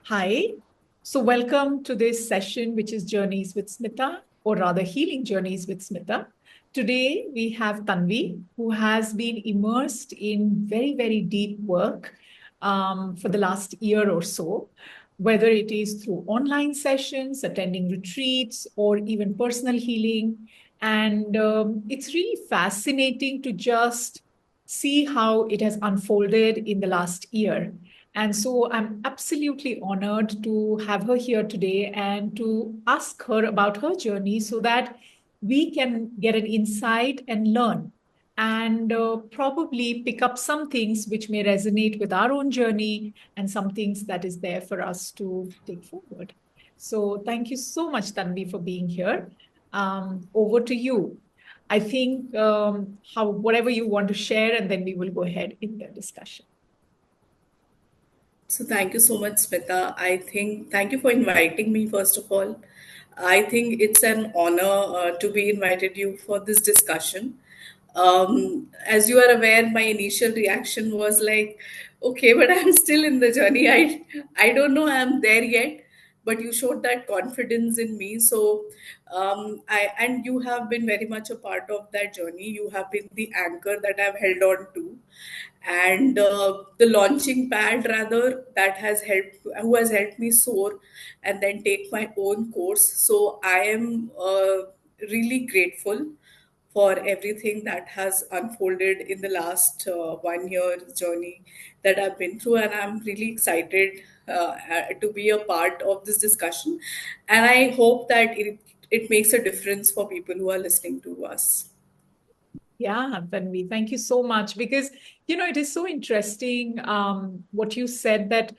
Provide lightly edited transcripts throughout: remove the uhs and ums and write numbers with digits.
Hi. So, welcome to this session, which is Journeys with Smita, or rather, Healing Journeys with Smita. Today, we have Tanwi, who has been immersed in very, very deep work for the last year or so, whether it is through online sessions, attending retreats, or even personal healing. And it's really fascinating to just see how it has unfolded in the last year. And so I'm absolutely honored to have her here today and to ask her about her journey so that we can get an insight and learn and probably pick up some things which may resonate with our own journey and some things that is there for us to take forward. So thank you so much, Tanvi, for being here. Over to you. I think how whatever you want to share, and then we will go ahead in the discussion. So thank you so much, Smita. I think thank you for inviting me, first of all. I think it's an honor to be invited you for this discussion. As you are aware, my initial reaction was like, okay, but I'm still in the journey. I don't know I'm there yet, but you showed that confidence in me. So I and you have been very much a part of that journey. You have been the anchor that I've held on to, and the launching pad rather that has helped who has helped me soar and then take my own course. So I am really grateful for everything that has unfolded in the last 1 year journey that I've been through, and I'm really excited to be a part of this discussion, and I hope that it makes a difference for people who are listening to us. Yeah, Tanvi, thank you so much because it is so interesting what you said that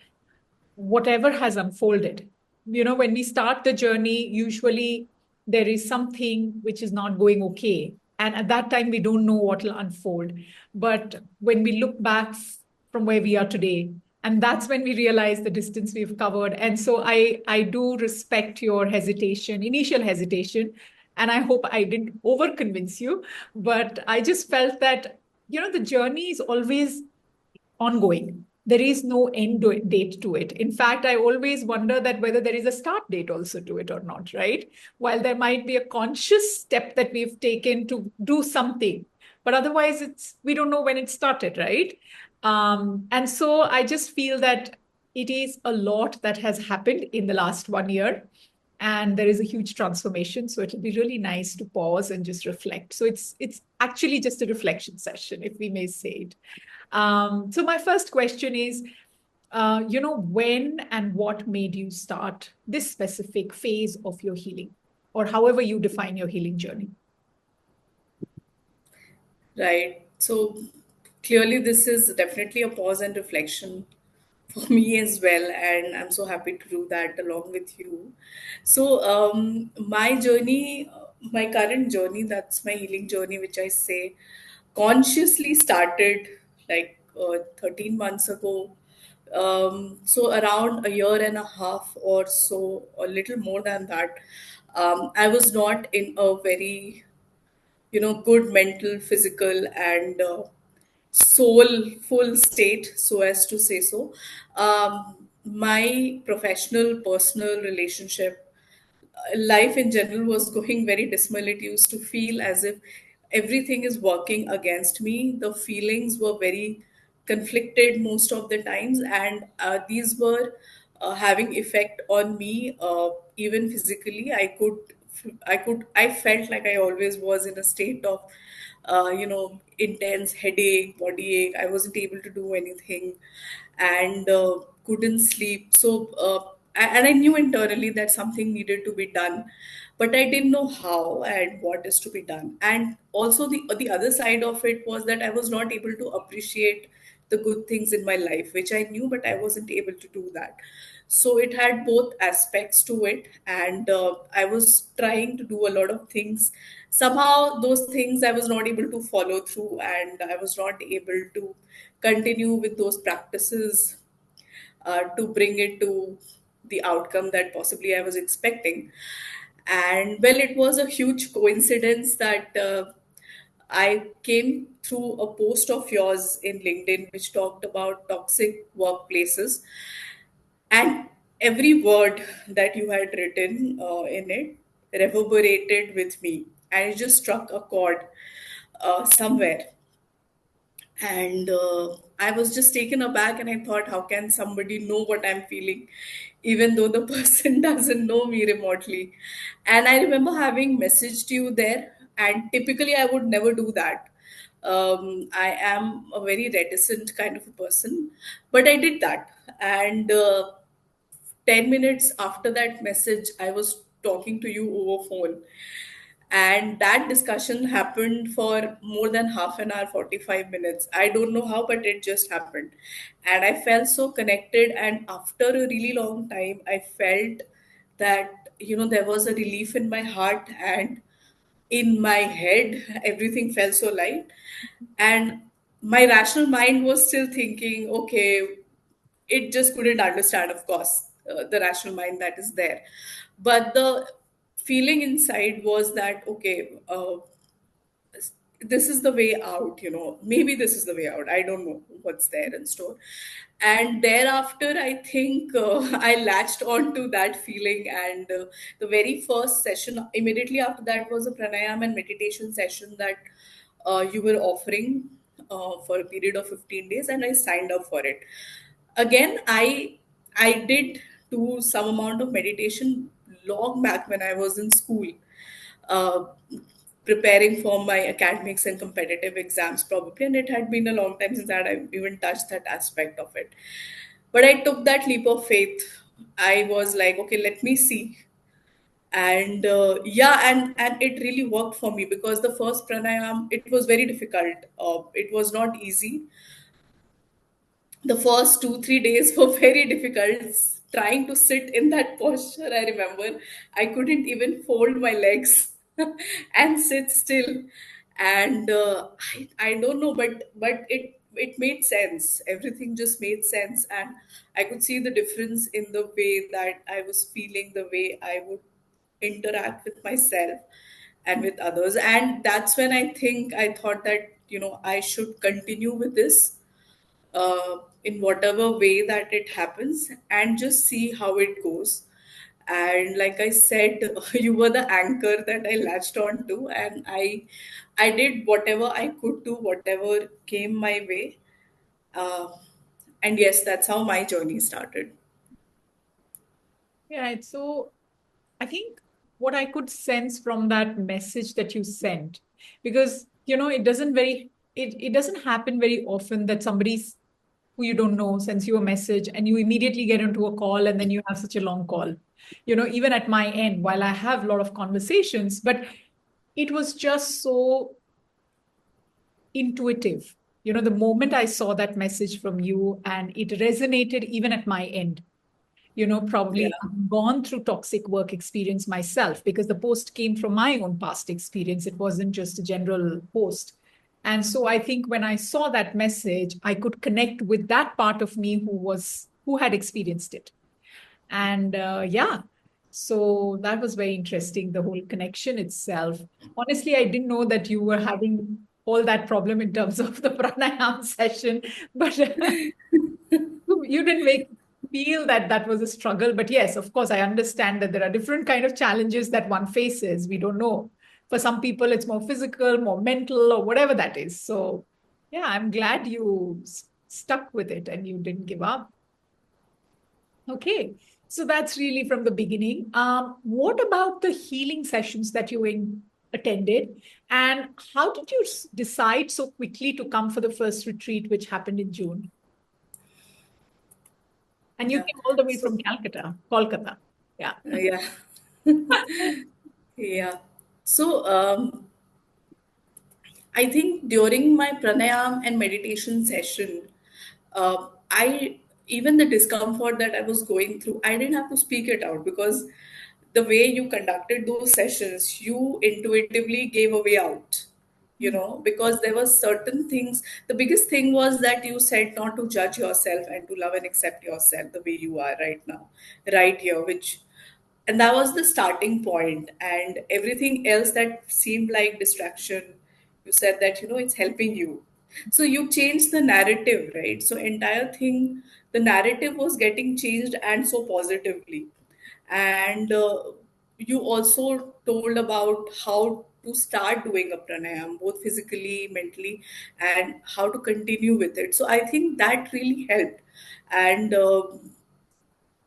whatever has unfolded, when we start the journey, usually there is something which is not going okay, and at that time we don't know what will unfold. But when we look back from where we are today, and that's when we realize the distance we've covered. And so I do respect your hesitation, initial hesitation, and I hope I didn't over convince you, but I just felt that the journey is always ongoing. There is no date to it. In fact, I always wonder that whether there is a start date also to it or not, right? While there might be a conscious step that we've taken to do something, but otherwise it's we don't know when it started, right? And so I just feel that it is a lot that has happened in the last 1 year, and there is a huge transformation, so it'll be really nice to pause and just reflect. So it's actually just a reflection session, if we may say it. So my first question is, when and what made you start this specific phase of your healing, or however you define your healing journey? Right. So clearly, this is definitely a pause and reflection for me as well, and I'm so happy to do that along with you. So, my journey, my current journey, that's my healing journey, which I say consciously started like 13 months ago. So, around a year and a half or so, a little more than that, I was not in a very good mental, physical, and soulful state, so as to say so. My professional, personal relationship, life in general was going very dismal. It used to feel as if everything is working against me. The feelings were very conflicted most of the times, and these were having effect on me, even physically. I felt like I always was in a state of intense headache, body ache. I wasn't able to do anything, and couldn't sleep. So, and I knew internally that something needed to be done, but I didn't know how and what is to be done. And also, the other side of it was that I was not able to appreciate the good things in my life, which I knew, but I wasn't able to do that. So it had both aspects to it, and I was trying to do a lot of things. Somehow, those things I was not able to follow through, and I was not able to continue with those practices to bring it to the outcome that possibly I was expecting. And well, it was a huge coincidence that I came through a post of yours in LinkedIn which talked about toxic workplaces. And every word that you had written in it reverberated with me, and it just struck a chord somewhere. And I was just taken aback, and I thought, how can somebody know what I'm feeling, even though the person doesn't know me remotely? And I remember having messaged you there, and typically I would never do that. I am a very reticent kind of a person, but I did that. And 10 minutes after that message, I was talking to you over phone, and that discussion happened for more than half an hour, 45 minutes. I don't know how, but it just happened. And I felt so connected, and after a really long time I felt that, there was a relief in my heart, and in my head everything felt so light. And my rational mind was still thinking, okay, it just couldn't understand, of course, the rational mind that is there. But the feeling inside was that, okay, this is the way out, maybe this is the way out. I don't know what's there in store. And thereafter, I think I latched on to that feeling. And the very first session immediately after that was a pranayam and meditation session that you were offering for a period of 15 days, and I signed up for it. Again, I did do some amount of meditation long back when I was in school, uh, preparing for my academics and competitive exams, probably. And it had been a long time since I even touched that aspect of it. But I took that leap of faith. I was like, okay, let me see. And yeah, and it really worked for me, because the first pranayam, it was very difficult. It was not easy. The first 2 3 days were very difficult, trying to sit in that posture. I remember I couldn't even fold my legs and sit still. And I don't know, but it made sense. Everything just made sense, and I could see the difference in the way that I was feeling, the way I would interact with myself and with others. And that's when I think I thought that, I should continue with this, in whatever way that it happens, and just see how it goes. And like I said, you were the anchor that I latched on to, and I did whatever I could do, whatever came my way. uh, and yes, that's how my journey started. Yeah, it's so, I think what I could sense from that message that you sent, because it doesn't happen very often that somebody's who you don't know sends you a message and you immediately get into a call and then you have such a long call. Even at my end, while I have a lot of conversations, but it was just so intuitive. The moment I saw that message from you, and it resonated even at my end. Yeah. Probably I've gone through toxic work experience myself, because the post came from my own past experience. It wasn't just a general post. And so I think when I saw that message, I could connect with that part of me who had experienced it. And yeah, so that was very interesting, the whole connection itself. Honestly, I didn't know that you were having all that problem in terms of the pranayam session, but you didn't make feel that that was a struggle. But yes, of course, I understand that there are different kind of challenges that one faces. We don't know. For some people, it's more physical, more mental, or whatever that is. So yeah, I'm glad you stuck with it and you didn't give up. Okay, so that's really from the beginning. What about the healing sessions that attended, and how did you decide so quickly to come for the first retreat, which happened in June? And you Yeah. came all the way So, from Kolkata. Yeah. yeah. Yeah. So, I think during my pranayam and meditation session, I even the discomfort that I was going through, I didn't have to speak it out, because the way you conducted those sessions, you intuitively gave a way out. Because there were certain things. The biggest thing was that you said not to judge yourself, and to love and accept yourself the way you are right now, right here, and that was the starting point. And everything else that seemed like distraction, you said that, it's helping you. So you change the narrative, right? So entire thing, the narrative was getting changed, and so positively. And you also told about how to start doing a pranayam, both physically, mentally, and how to continue with it. So I think that really helped. And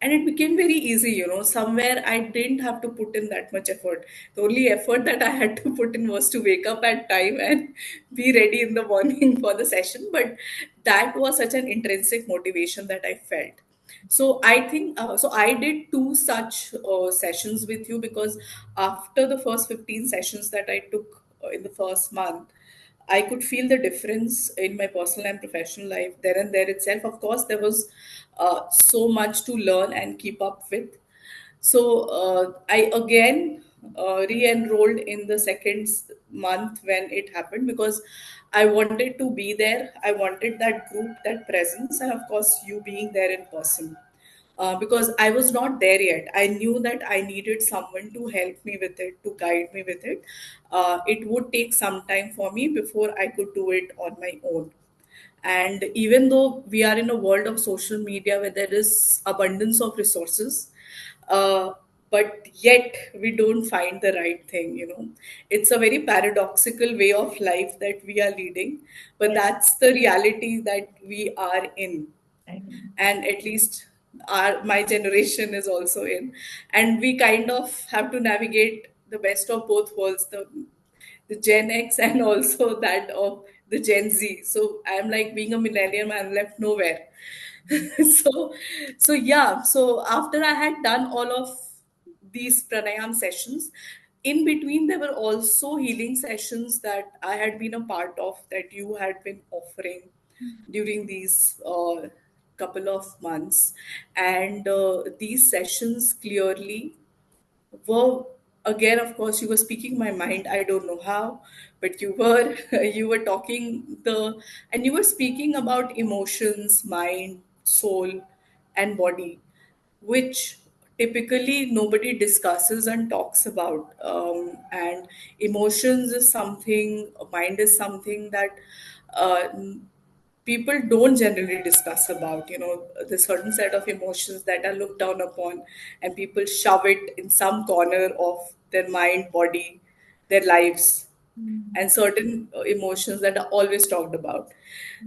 and it became very easy, somewhere I didn't have to put in that much effort. The only effort that I had to put in was to wake up at time and be ready in the morning for the session, but that was such an intrinsic motivation that I felt. So I think, so I did two such sessions with you, because after the first 15 sessions that I took in the first month, I could feel the difference in my personal and professional life there and there itself. Of course, there was so much to learn and keep up with. So I again re-enrolled in the month when it happened, because I wanted to be there. I wanted that group, that presence, and of course, you being there in person. Because I was not there yet. I knew that I needed someone to help me with it, to guide me with it. It would take some time for me before I could do it on my own. And even though we are in a world of social media where there is abundance of resources, uh, but yet we don't find the right thing, it's a very paradoxical way of life that we are leading, but Yes. that's the reality that we are in. I know. And at least my generation is also in, and we kind of have to navigate the best of both worlds, the Gen X and also that of the Gen Z. So I'm like being a millennium, I'm left nowhere. so yeah, so after I had done all of these pranayam sessions, in between there were also healing sessions that I had been a part of, that you had been offering during these couple of months. And these sessions clearly were, again, of course, you were speaking my mind. I don't know how, but you were you were talking the and you were speaking about emotions, mind, soul, and body, which typically nobody discusses and talks about. And emotions is something, mind is something that uh, people don't generally discuss about. The certain set of emotions that are looked down upon, and people shove it in some corner of their mind, body, their lives, Mm. and certain emotions that are always talked about.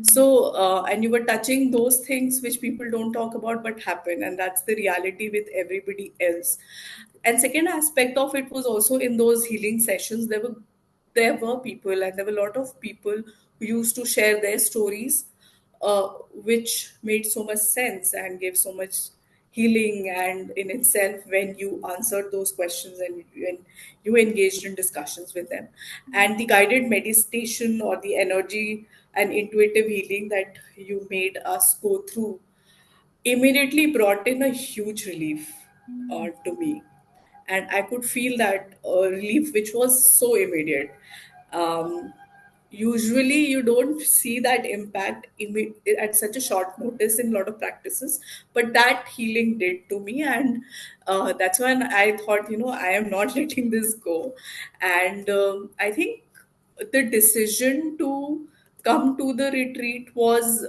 So and you were touching those things which people don't talk about but happen, and that's the reality with everybody else. And second aspect of it was also, in those healing sessions, there were people, and there were a lot of people who used to share their stories, which made so much sense and gave so much healing. And in itself, when you answered those questions and when you engaged in discussions with them, and the guided meditation or the energy and intuitive healing that you made us go through, immediately brought in a huge relief Mm. to me. And I could feel that relief, which was so immediate. um, Usually you don't see that impact at such a short notice in a lot of practices, but that healing did to me. And that's when I thought, I am not letting this go. And I think the decision to come to the retreat was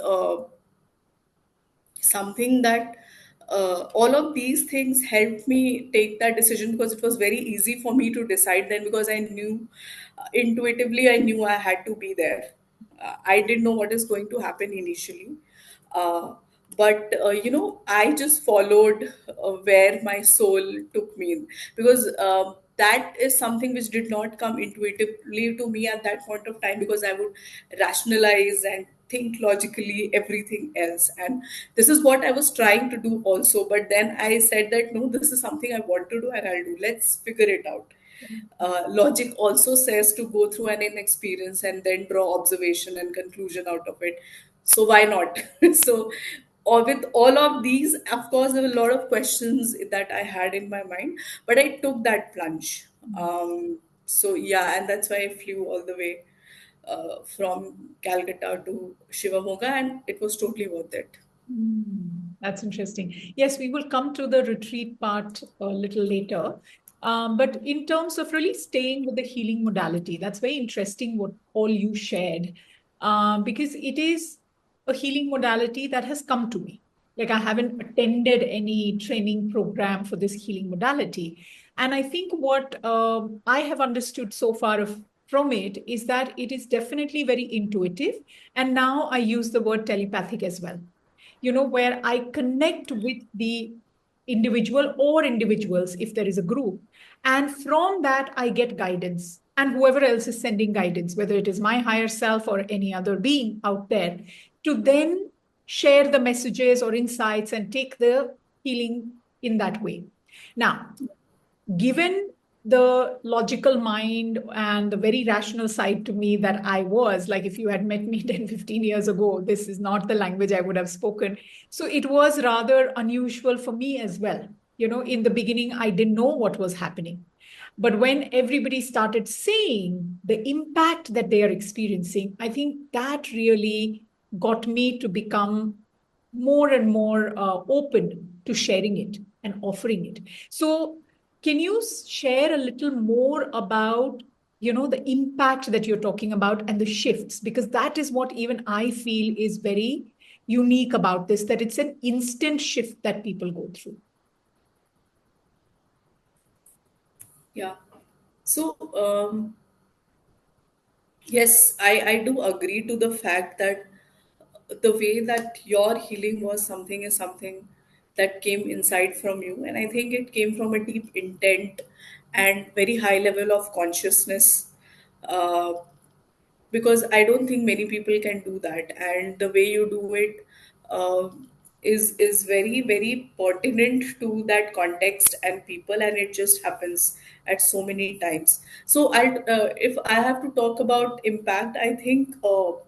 something that all of these things helped me take that decision, because it was very easy for me to decide then, because I knew, intuitively I knew I had to be there. I didn't know what is going to happen initially, uh, but I just followed where my soul took me, because that is something which did not come intuitively to me at that point of time, because I would rationalize and think logically everything else. And this is what I was trying to do also, but then I said that no, this is something I want to do and I'll do. Let's figure it out. Logic also says to go through an inexperience and then draw observation and conclusion out of it. So why not? So, or with all of these, of course, there were a lot of questions that I had in my mind, but I took that plunge. So yeah, and that's why I flew all the way from Calcutta to Shivamoga, and it was totally worth it. That's interesting. Yes, we will come to the retreat part a little later. But in terms of really staying with the healing modality, that's very interesting what all you shared. because it is a healing modality that has come to me. Like I haven't attended any training program for this healing modality. And I think what I have understood so far from it is that it is definitely very intuitive. And now I use the word telepathic as well, where I connect with the individual or individuals if there is a group. And from that, I get guidance. And whoever else is sending guidance, whether it is my higher self or any other being out there, to then share the messages or insights and take the healing in that way. Now, given the logical mind and the very rational side to me that I was, like if you had met me 10, 15 years ago, this is not the language I would have spoken. So it was rather unusual for me as well. In the beginning, I didn't know what was happening. But when everybody started saying the impact that they are experiencing, I think that really got me to become more and more open to sharing it and offering it. So can you share a little more about, the impact that you're talking about and the shifts? Because that is what even I feel is very unique about this, that it's an instant shift that people go through. Yeah. So, yes, I do agree to the fact that the way that your healing was something is something that came inside from you. And I think it came from a deep intent and very high level of consciousness. Uh, because I don't think many people can do that, and the way you do it uh, is very very pertinent to that context and people, and it just happens at so many times. So if I have to talk about impact, I think or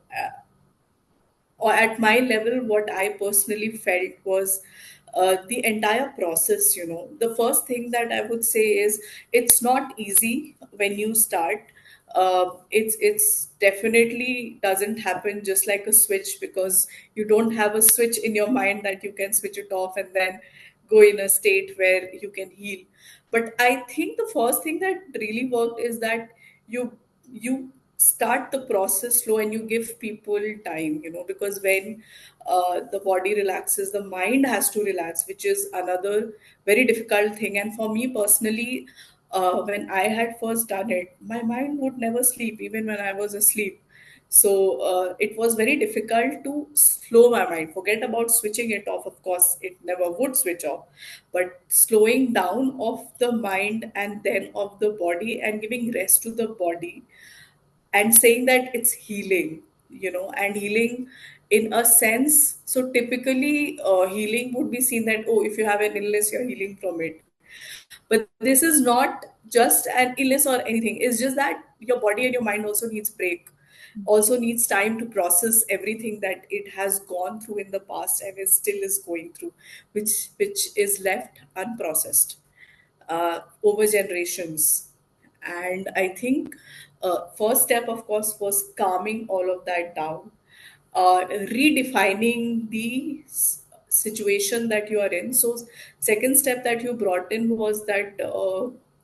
at my level, what I personally felt was the entire process. The first thing that I would say is it's not easy when you start. It's definitely doesn't happen just like a switch, because you don't have a switch in your mind that you can switch it off and then go in a state where you can heal. But I think the first thing that really worked is that you start the process slow and you give people time, because when the body relaxes, the mind has to relax, which is another very difficult thing. And for me personally, when I had first done it, my mind would never sleep even when I was asleep. So it was very difficult to slow my mind. Forget about switching it off. Of course, it never would switch off. But slowing down of the mind and then of the body and giving rest to the body and saying that it's healing, and healing in a sense. So typically, healing would be seen that, oh, if you have an illness, you're healing from it. But this is not just an illness or anything. It's just that your body and your mind also needs break, also needs time to process everything that it has gone through in the past and it still is going through, which is left unprocessed over generations. And I think first step, of course, was calming all of that down, redefining the situation that you are in. So, second step that you brought in was that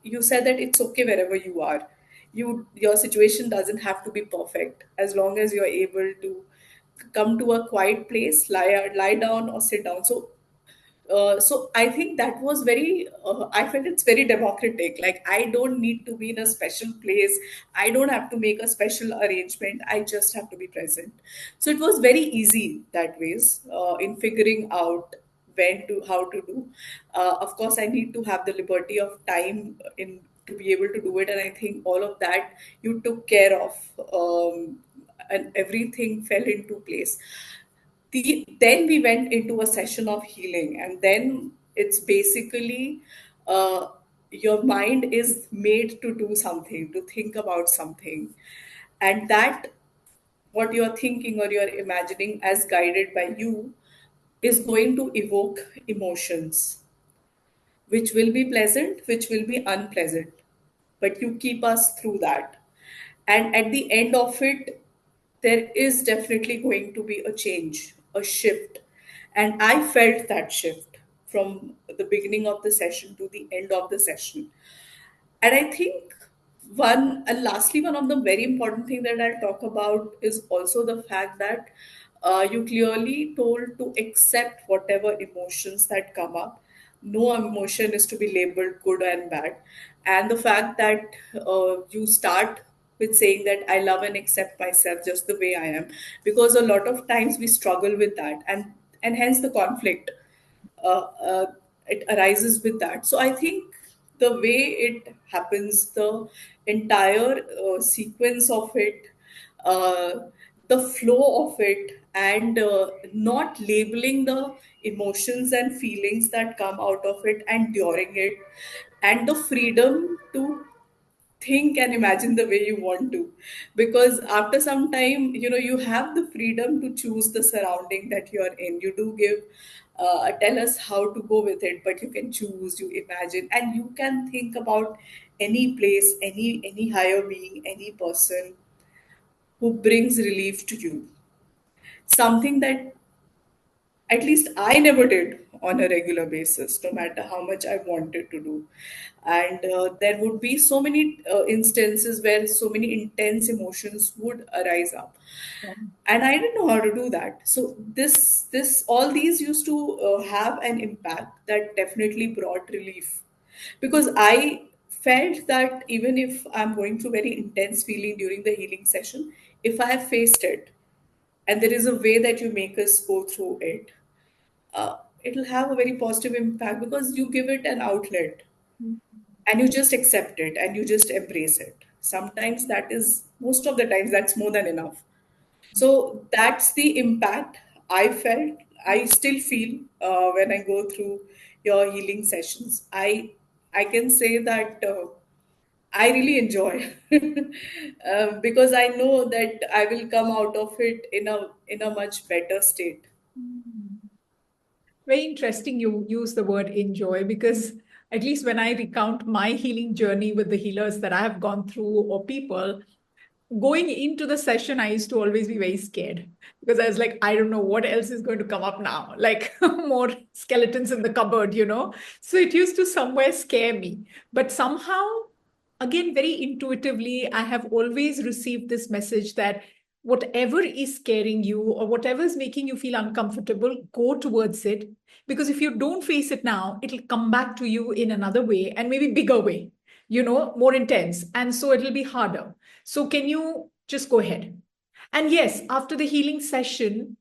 you said that it's okay wherever you are. Your situation doesn't have to be perfect, as long as you're able to come to a quiet place, lie down or sit down. So I think that was very. I felt it's very democratic. Like I don't need to be in a special place. I don't have to make a special arrangement. I just have to be present. So it was very easy that ways in figuring out when to how to do. Of course, I need to have the liberty of time in to be able to do it, and I think all of that you took care of, and everything fell into place. Then we went into a session of healing, and then it's basically uh, your mind is made to do something, to think about something, and that what you're thinking or you're imagining as guided by you is going to evoke emotions, which will be pleasant, which will be unpleasant, but you keep us through that. And at the end of it, there is definitely going to be a change, a shift. And I felt that shift from the beginning of the session to the end of the session. And I think One and lastly, one of the very important thing that I'll talk about is also the fact that you clearly told to accept whatever emotions that come up. No emotion is to be labeled good and bad, and the fact that you start with saying that I love and accept myself just the way I am, because a lot of times we struggle with that, and hence the conflict uh, it arises with that. So I think the way it happens, the entire sequence of it, uh, the flow of it, and not labeling the emotions and feelings that come out of it and during it, and the freedom to think and imagine the way you want to, because after some time, you have the freedom to choose the surrounding that you are in. You do give tell us how to go with it, but you can choose, you imagine, and you can think about any place, any higher being, any person who brings relief to you, something that at least I never did on a regular basis, no matter how much I wanted to do. And there would be so many instances where so many intense emotions would arise up, and I didn't know how to do that. So all these used to have an impact that definitely brought relief, because I felt that even if I'm going through very intense feeling during the healing session, if I have faced it, and there is a way that you make us go through it, it'll have a very positive impact because you give it an outlet and you just accept it and you just embrace it. Sometimes that is, most of the times, that's more than enough. So that's the impact I felt. I still feel when I go through your healing sessions. I can say that I really enjoy because I know that I will come out of it in a much better state. Very interesting you use the word enjoy, because at least when I recount my healing journey with the healers that I have gone through or people, going into the session, I used to always be very scared because I was like, I don't know what else is going to come up now, like more skeletons in the cupboard, you know? So it used to somewhere scare me. But somehow, again, very intuitively, I have always received this message that whatever is scaring you or whatever is making you feel uncomfortable, go towards it. Because if you don't face it now, it'll come back to you in another way and maybe bigger way, you know, more intense. And so it'll be harder. So can you just go ahead? And yes, after the healing session,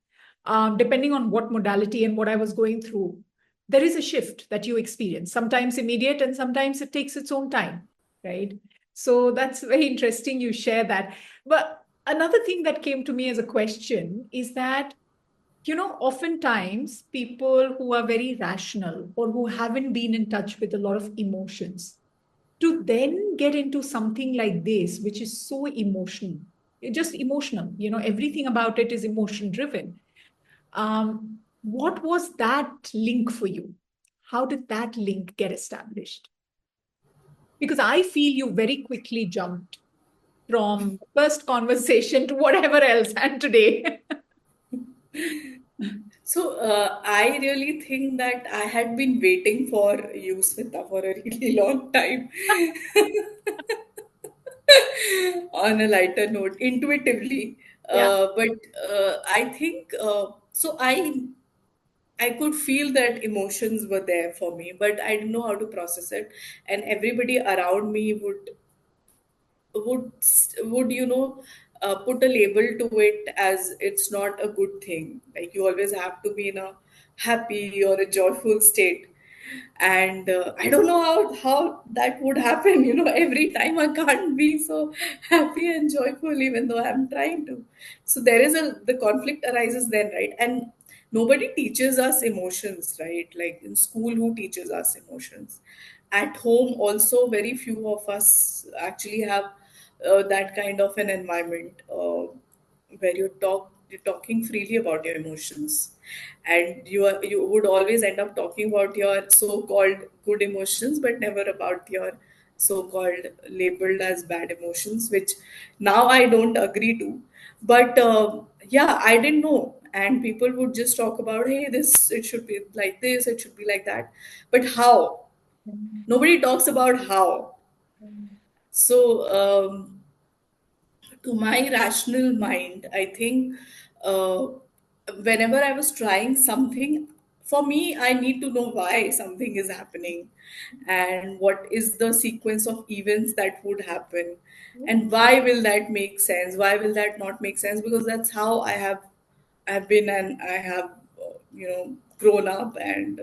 depending on what modality and what I was going through, there is a shift that you experience, sometimes immediate and sometimes it takes its own time, right? So that's very interesting you share that. But another thing that came to me as a question is that, you know, oftentimes people who are very rational or who haven't been in touch with a lot of emotions, to then get into something like this, which is so emotional, just emotional, you know, everything about it is emotion driven. What was that link for you? How did that link get established? Because I feel you very quickly jumped from first conversation to whatever else and today. So I really think that I had been waiting for you, Smita, for a really long time. On a lighter note, intuitively, Yeah. but I think so. I could feel that emotions were there for me, but I didn't know how to process it, and everybody around me would put a label to it as it's not a good thing, like you always have to be in a happy or a joyful state. And I don't know how that would happen, every time I can't be so happy and joyful even though I'm trying to. So there is a the conflict arises then, right? And nobody teaches us emotions, right? Like in school, who teaches us emotions? At home also, very few of us actually have that kind of an environment where you're talking freely about your emotions, and you would always end up talking about your so-called good emotions but never about your so-called labeled as bad emotions, which now I don't agree to. But yeah, I didn't know, and people would just talk about, hey, this, it should be like this, it should be like that, but how? Nobody talks about how. So to my rational mind, I think uh, whenever I was trying something, for me, I need to know why something is happening and what is the sequence of events that would happen, and why will that make sense, why will that not make sense, because that's how I've been, and I have grown up, and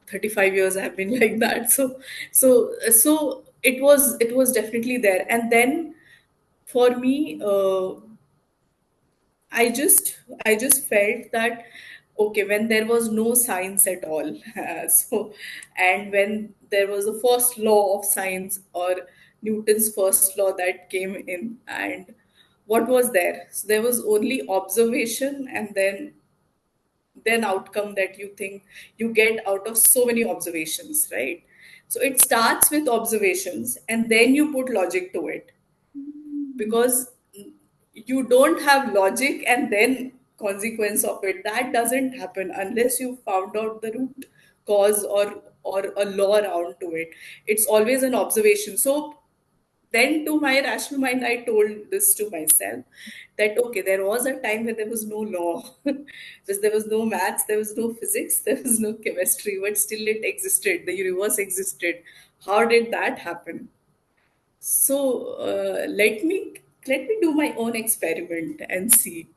35 years I've been like that. So it was definitely there. And then for me, I just felt that, okay, when there was no science at all, so, and when there was the first law of science, or Newton's first law that came in, and what was there? So there was only observation, and then outcome that you think you get out of so many observations, right? So it starts with observations, and then you put logic to it, because you don't have logic and then consequence of it. That doesn't happen unless you found out the root cause, or a law around to it. It's always an observation. So then, to my rational mind, I told this to myself, that okay, there was a time when there was no law, because there was no maths, there was no physics, there was no chemistry, but still it existed, the universe existed. How did that happen? So let me do my own experiment and see.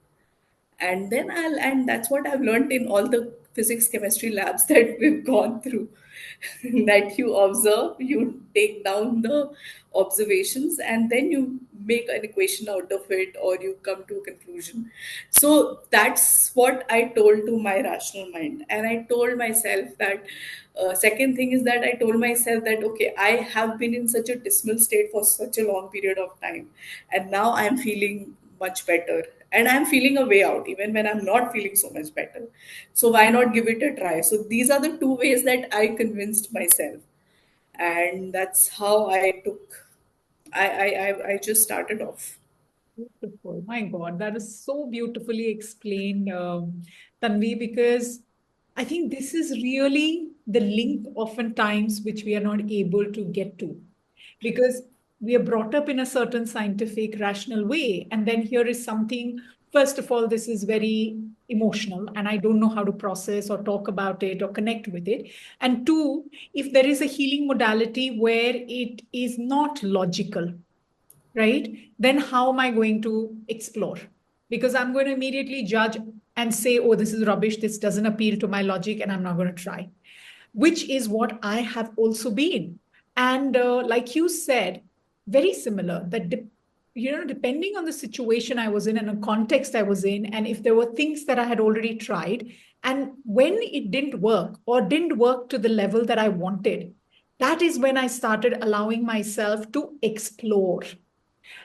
And then and that's what I've learned in all the physics chemistry labs that we've gone through. That you observe, you take down the observations, and then you make an equation out of it, or you come to a conclusion. So that's what I told to my rational mind. And I told myself that, second thing is that I told myself that, okay, I have been in such a dismal state for such a long period of time, and now I'm feeling much better, and I'm feeling a way out even when I'm not feeling so much better. So why not give it a try? So these are the two ways that I convinced myself, and that's how I just started off. Beautiful. My God, that is so beautifully explained, Tanvi, because I think this is really the link oftentimes which we are not able to get to, because we are brought up in a certain scientific, rational way. And then here is something, first of all, this is very emotional, and I don't know how to process or talk about it or connect with it. And two, if there is a healing modality where it is not logical, right? Then how am I going to explore? Because I'm going to immediately judge and say, oh, this is rubbish. This doesn't appeal to my logic, and I'm not going to try, which is what I have also been. And like you said, very similar that, depending on the situation I was in and the context I was in, and if there were things that I had already tried, and when it didn't work or didn't work to the level that I wanted, that is when I started allowing myself to explore,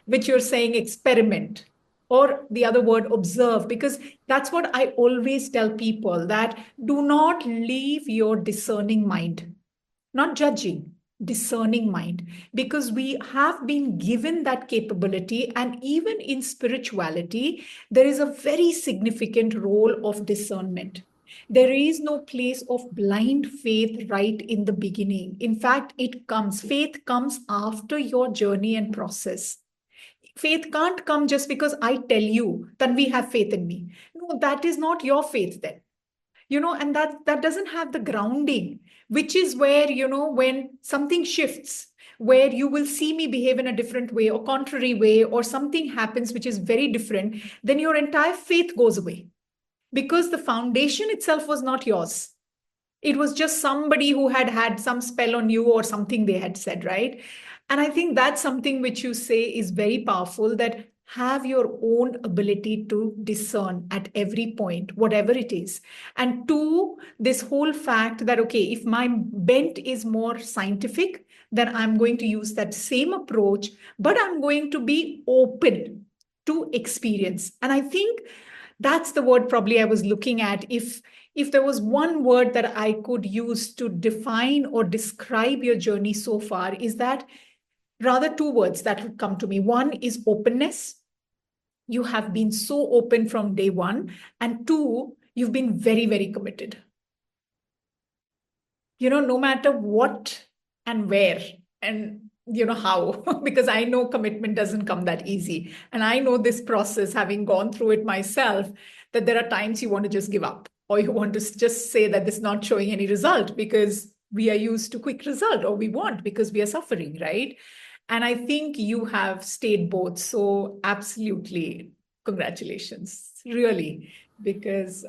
which you're saying experiment, or the other word observe, because that's what I always tell people, that do not leave your discerning mind, not judging, discerning mind, because we have been given that capability. And even in spirituality, there is a very significant role of discernment. There is no place of blind faith right in the beginning. In fact, faith comes after your journey and process. Faith can't come just because I tell you, Tanvi, have faith in me. No, that is not your faith then. And that doesn't have the grounding, which is where, when something shifts, where you will see me behave in a different way or contrary way, or something happens which is very different, then your entire faith goes away, because the foundation itself was not yours. It was just somebody who had had some spell on you or something they had said, right? And I think that's something which you say is very powerful, that have your own ability to discern at every point, whatever it is. And two, this whole fact that, okay, if my bent is more scientific, then I'm going to use that same approach, but I'm going to be open to experience. And I think that's the word probably I was looking at. If there was one word that I could use to define or describe your journey so far, is that, rather, two words that would come to me. One is openness. You have been so open from day one. And two, you've been very, very committed. No matter what and where. And how, because I know commitment doesn't come that easy. And I know this process, having gone through it myself, that there are times you want to just give up, or you want to just say that this is not showing any result because we are used to quick result, or we want because we are suffering, right? And I think you have stayed both. So absolutely, congratulations, really, because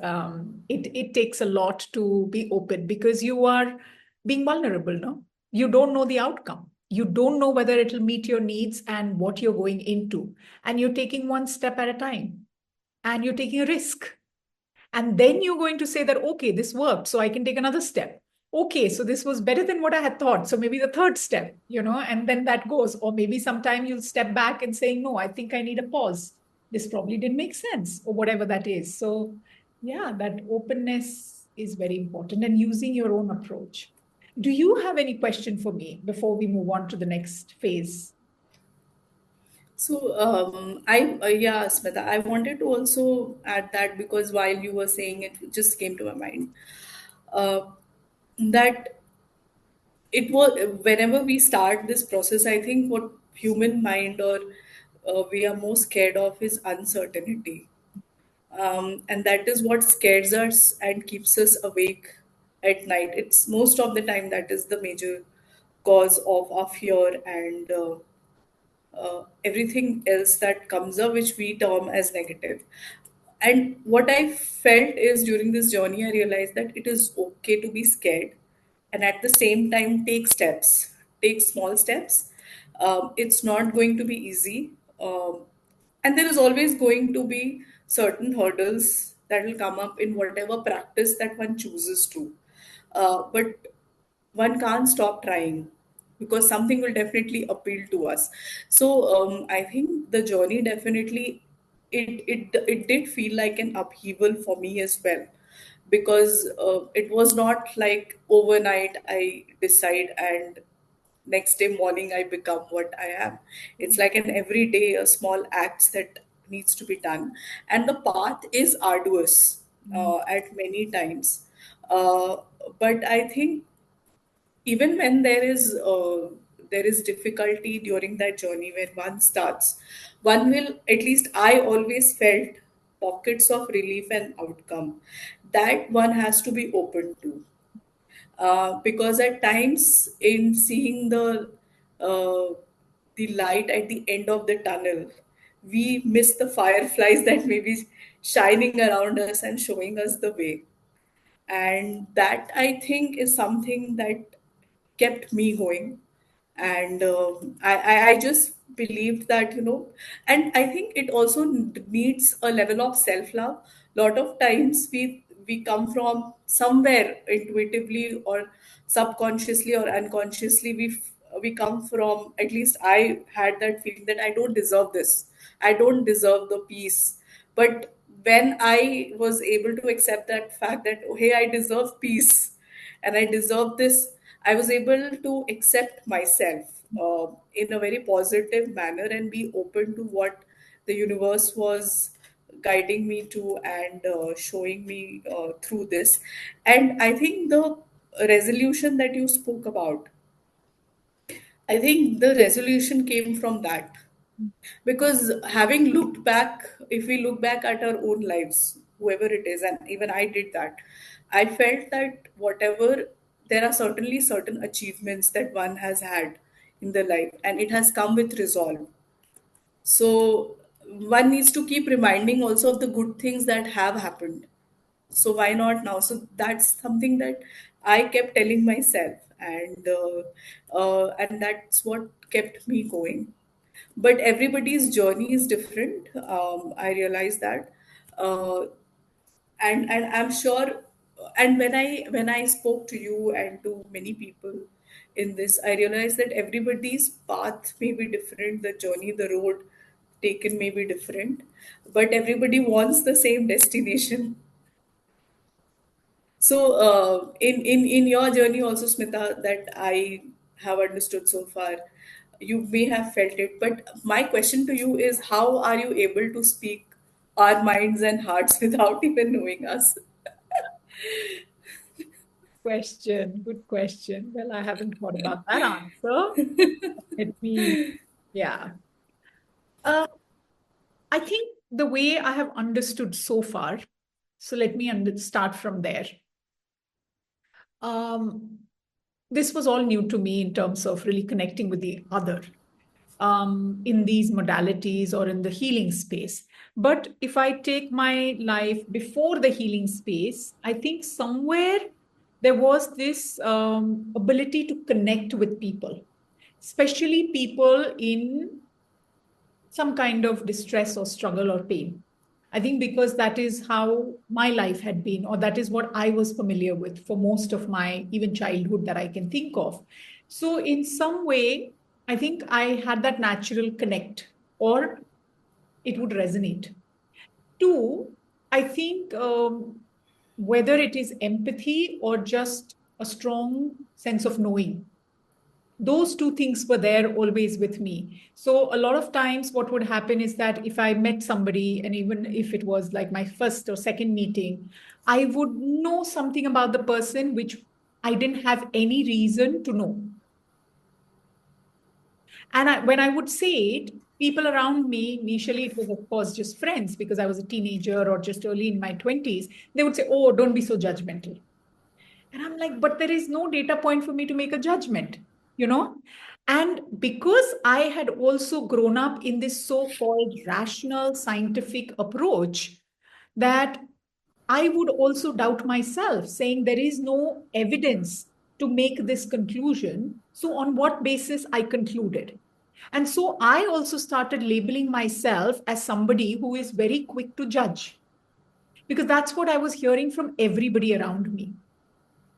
it takes a lot to be open, because you are being vulnerable, no? You don't know the outcome. You don't know whether it'll meet your needs and what you're going into. And you're taking one step at a time, and you're taking a risk. And then you're going to say that, okay, this worked, so I can take another step. Okay, so this was better than what I had thought. So maybe the third step, and then that goes. Or maybe sometime you'll step back and say, no, I think I need a pause. This probably didn't make sense, or whatever that is. So, yeah, that openness is very important, and using your own approach. Do you have any question for me before we move on to the next phase? So, yeah, Smita, I wanted to also add that because while you were saying it, it just came to my mind uh, that it was whenever we start this process, I think what human mind or we are most scared of is uncertainty. And that is what scares us and keeps us awake at night. It's most of the time that is the major cause of our fear and everything else that comes up, which we term as negative. And what I felt is during this journey, I realized that it is okay to be scared and at the same time take small steps. It's not going to be easy. And there is always going to be certain hurdles that will come up in whatever practice that one chooses to. But one can't stop trying because something will definitely appeal to us. So I think the journey definitely it did feel like an upheaval for me as well, because it was not like overnight I decide and next day morning I become what I am. It's like an everyday a small acts that needs to be done, and the path is arduous at many times. uh, but I think even when there is difficulty during that journey when one starts, one will, at least I always felt, pockets of relief and outcome that one has to be open to, because at times in seeing uh, the light at the end of the tunnel, we miss the fireflies that may be shining around us and showing us the way. And that I think is something that kept me going. And I just believed that, and I think it also needs a level of self-love. Lot of times we come from somewhere intuitively or subconsciously or unconsciously, we come from, at least I had that feeling that I don't deserve this, I don't deserve the peace. But when I was able to accept that fact that, oh, hey, I deserve peace and I deserve this, I was able to accept myself in a very positive manner and be open to what the universe was guiding me to and showing me through this. And I think the resolution that you spoke about, I think the resolution came from that, because having looked back, if we look back at our own lives, whoever it is, and even I did that, I felt that whatever, there are certainly certain achievements that one has had in the life and it has come with resolve. So one needs to keep reminding also of the good things that have happened. So why not now? So that's something that I kept telling myself, and that's what kept me going. But everybody's journey is different. I realize that, uh, and I'm sure. And when I spoke to you and to many people in this, I realized that everybody's path may be different. The journey, the road taken may be different, but everybody wants the same destination. So, in your journey also, Smita, that I have understood so far, you may have felt it. But my question to you is, how are you able to speak our minds and hearts without even knowing us? question. Good question. Well, I haven't thought about that answer. Let me, yeah. Uh, I think the way I have understood so far, so let me start from there. Um, this was all new to me in terms of really connecting with the other in these modalities or in the healing space. But if I take my life before the healing space, I think somewhere there was this ability to connect with people, especially people in some kind of distress or struggle or pain. I think because that is how my life had been, or that is what I was familiar with for most of my even childhood that I can think of. So, in some way, I think I had that natural connect, or it would resonate. Two, I think whether it is empathy or just a strong sense of knowing, those two things were there always with me. So a lot of times what would happen is that if I met somebody, and even if it was like my first or second meeting, I would know something about the person which I didn't have any reason to know. And when I would say it, people around me, initially it was of course just friends because I was a teenager or just early in my 20s, they would say, oh, don't be so judgmental. And I'm like, but there is no data point for me to make a judgment, you know? And because I had also grown up in this so called rational scientific approach, that I would also doubt myself, saying there is no evidence to make this conclusion. So, on what basis I concluded? And so I also started labeling myself as somebody who is very quick to judge, because that's what I was hearing from everybody around me.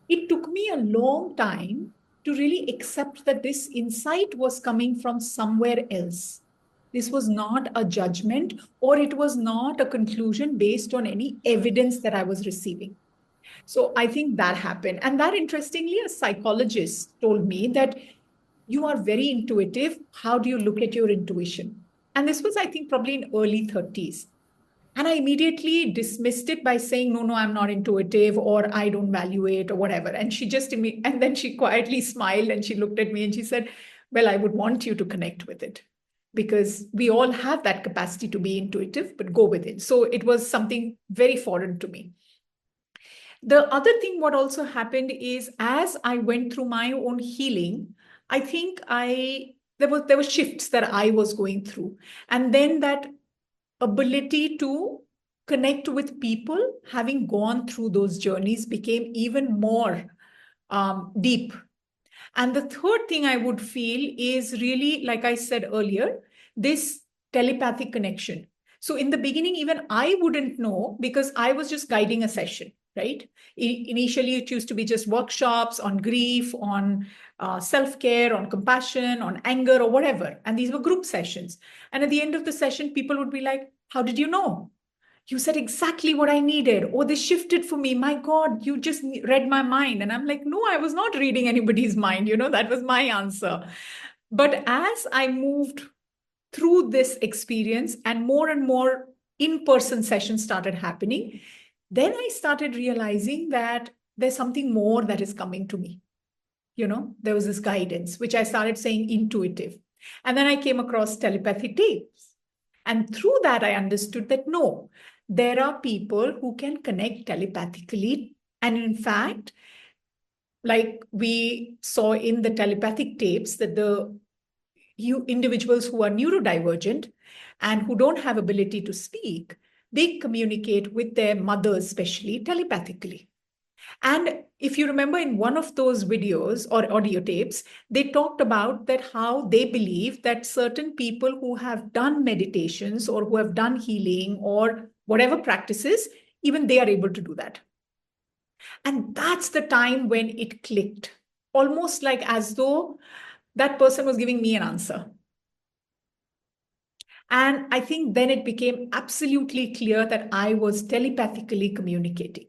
It took me a long time to really accept that this insight was coming from somewhere else. This was not a judgment, or it was not a conclusion based on any evidence that I was receiving. So I think that happened. And that, interestingly, a psychologist told me that you are very intuitive. How do you look at your intuition? And this was, I think, probably in early 30s. And I immediately dismissed it by saying, no, no, I'm not intuitive, or I don't value it, or whatever. And she just, and then she quietly smiled and she looked at me and she said, well, I would want you to connect with it because we all have that capacity to be intuitive, but go with it. So it was something very foreign to me. The other thing, what also happened is as I went through my own healing, I think there were shifts that I was going through. And then that ability to connect with people, having gone through those journeys, became even more deep. And the third thing I would feel is really, like I said earlier, this telepathic connection. So in the beginning, even I wouldn't know because I was just guiding a session, right? Initially, it used to be just workshops on grief, on self care, on compassion, on anger, or whatever. And these were group sessions. And at the end of the session, people would be like, how did you know? You said exactly what I needed. Oh, this shifted for me. My God, you just read my mind. And I'm like, no, I was not reading anybody's mind. That was my answer. But as I moved through this experience and more in person sessions started happening, then I started realizing that there's something more that is coming to me. There was this guidance, which I started saying intuitive. And then I came across telepathy tapes. And through that, I understood that no, there are people who can connect telepathically. And in fact, like we saw in the telepathic tapes, that the individuals who are neurodivergent and who don't have ability to speak, they communicate with their mothers, especially telepathically. And if you remember in one of those videos or audio tapes, they talked about that how they believe that certain people who have done meditations or who have done healing or whatever practices, even they are able to do that. And that's the time when it clicked, almost like as though that person was giving me an answer. And I think then it became absolutely clear that I was telepathically communicating.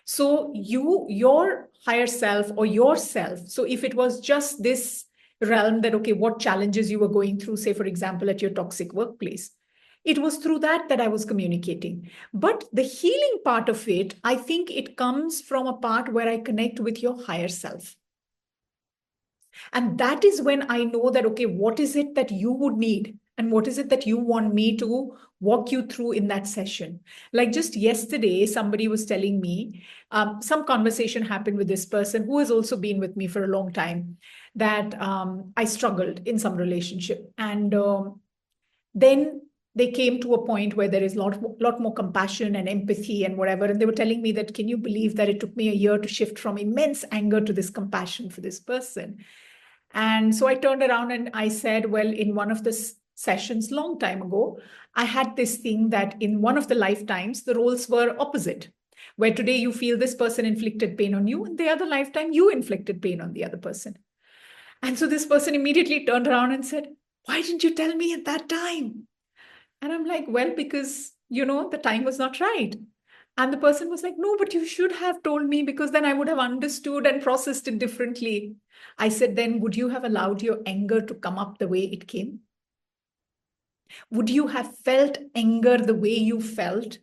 So your higher self or yourself, so if it was just this realm that, okay, what challenges you were going through, say, for example, at your toxic workplace, It was through that I was communicating. But the healing part of it, I think it comes from a part where I connect with your higher self. And that is when I know that, okay, what is it that you would need? And what is it that you want me to walk you through in that session? Like just yesterday, somebody was telling me, some conversation happened with this person who has also been with me for a long time, that I struggled in some relationship. And then they came to a point where there is lot more compassion and empathy and whatever. And they were telling me that, can you believe that it took me a year to shift from immense anger to this compassion for this person? And so I turned around and I said, well, in one of the sessions long time ago, I had this thing that in one of the lifetimes, the roles were opposite, where today you feel this person inflicted pain on you, and the other lifetime you inflicted pain on the other person. And so this person immediately turned around and said, why didn't you tell me at that time? And I'm like, well, because, the time was not right. And the person was like, no, but you should have told me because then I would have understood and processed it differently. I said, then would you have allowed your anger to come up the way it came? Would you have felt anger the way you felt?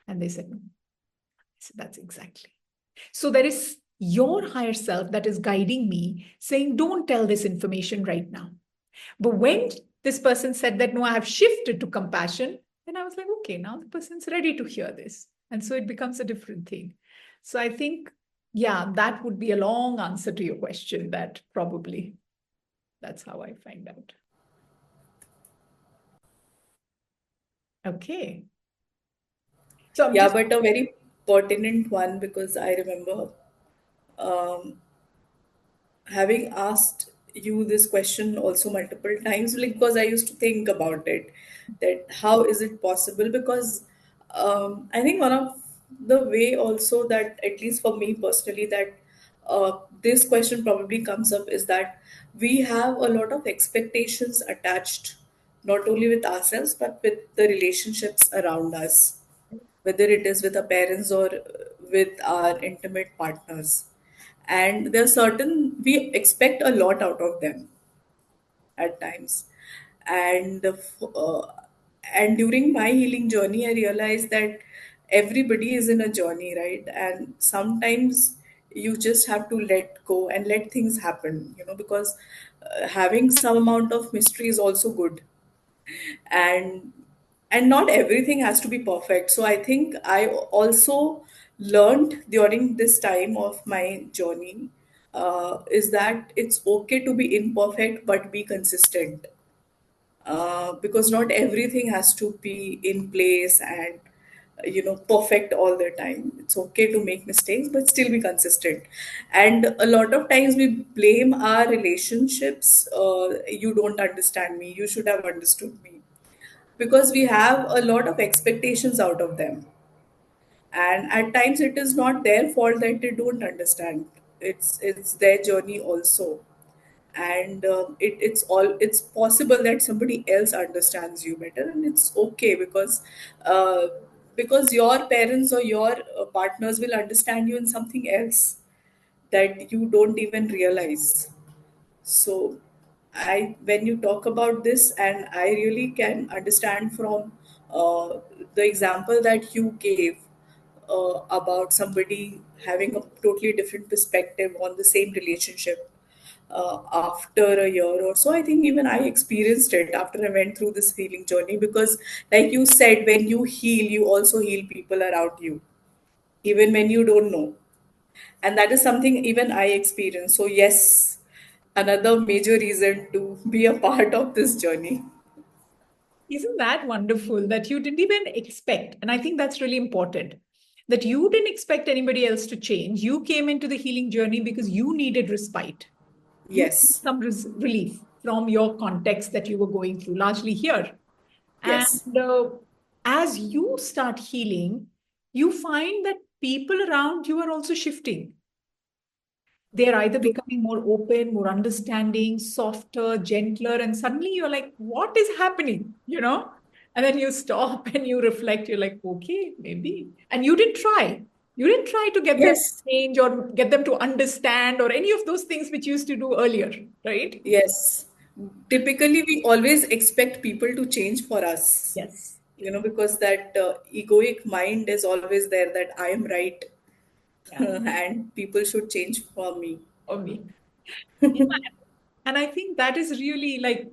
And they said, no. I said, that's exactly. So there is your higher self that is guiding me, saying, don't tell this information right now. But when this person said that, no, I have shifted to compassion, then I was like, okay, now the person's ready to hear this. And so it becomes a different thing. So I think, yeah, that would be a long answer to your question. That probably that's how I find out. Okay. So I'm Yeah, just, but a very pertinent one, because I remember um, having asked you this question also multiple times, like, because I used to think about it, that how is it possible? Because I think one of the way also that, at least for me personally, that this question probably comes up is that we have a lot of expectations attached, not only with ourselves but with the relationships around us, whether it is with our parents or with our intimate partners. And there are certain, we expect a lot out of them at times. And and during my healing journey, I realized that everybody is in a journey, right? And sometimes you just have to let go and let things happen, because having some amount of mystery is also good. and and not everything has to be perfect. So I think I also learned during this time of my journey, is that it's okay to be imperfect but be consistent, because not everything has to be in place and perfect all the time. It's okay to make mistakes but still be consistent. And a lot of times we blame our relationships, you don't understand me, you should have understood me, because we have a lot of expectations out of them. And at times it is not their fault that they don't understand. It's their journey also. And it's possible that somebody else understands you better, and it's okay, uh, because your parents or your partners will understand you in something else that you don't even realize. So, when you talk about this, and I really can understand from the example that you gave, about somebody having a totally different perspective on the same relationship after a year or so. I think even I experienced it after I went through this healing journey, because, like you said, when you heal, you also heal people around you, even when you don't know. And that is something even I experienced. So yes, another major reason to be a part of this journey. isn't that wonderful that you didn't even expect? And I think that's really important, that you didn't expect anybody else to change. You came into the healing journey because you needed respite. You need Yes, some relief from your context that you were going through, largely here. yes, And as you start healing, you find that people around you are also shifting. They're either to- becoming more open, more understanding, softer, gentler, and suddenly you're like, what is happening? And then you stop and you reflect, you're like, okay, maybe. And you didn't try. You didn't try to get them yes, to change or get them to understand or any of those things which you used to do earlier, right? yes. typically we always expect people to change for us, Yes. because that egoic mind is always there, that I am right Yeah. and people should change for me. For me. Yeah. And I think that is really like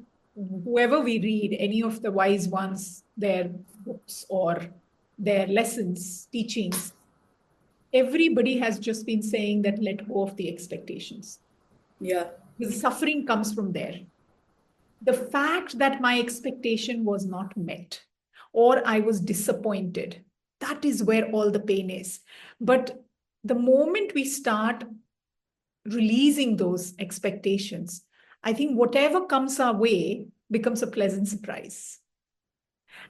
whoever we read, any of the wise ones, their books or their lessons, teachings, everybody has just been saying that let go of the expectations. Yeah, The suffering comes from there. The fact that my expectation was not met or I was disappointed, that is where all the pain is. But the moment we start releasing those expectations, I think whatever comes our way becomes a pleasant surprise.